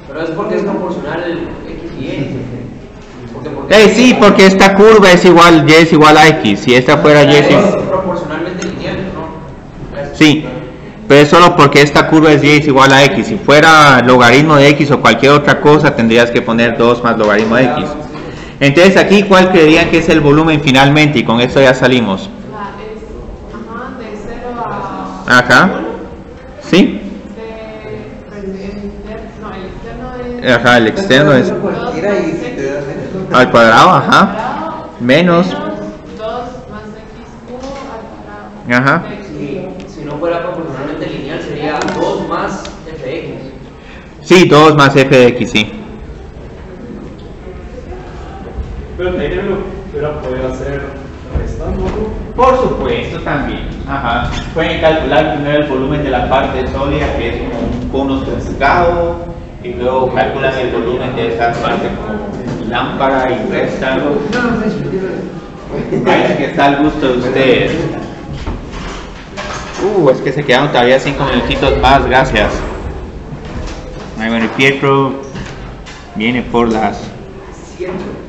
Pero es porque es proporcional el X y Y. Sí, porque esta curva es igual, Y es igual a X. Si esta fuera Y es proporcionalmente lineal, ¿no? Sí. Pero es solo porque esta curva es y es igual a x. Si fuera logaritmo de x o cualquier otra cosa, tendrías que poner 2 más logaritmo de x. Entonces aquí, ¿cuál creerían que es el volumen finalmente? Y con esto ya salimos. De 0 a Ajá. ¿Sí? Ajá, el externo es al cuadrado, ajá. Menos. 2 más xq al cuadrado. Ajá. Si no fuera proporcionalmente lineal sería 2 más fx. Sí, 2 más f de x, sí. Pero también lo hubiera podido hacer restándolo. Por supuesto, también. Ajá. Pueden calcular primero el volumen de la parte sólida, que es como un cono trufado, y luego calculan el volumen de esta parte como lámpara y restan. Parece que está al gusto de ustedes. Es que se quedaron todavía 5 minutitos más, gracias. Ay, bueno, y Pietro viene por las 100.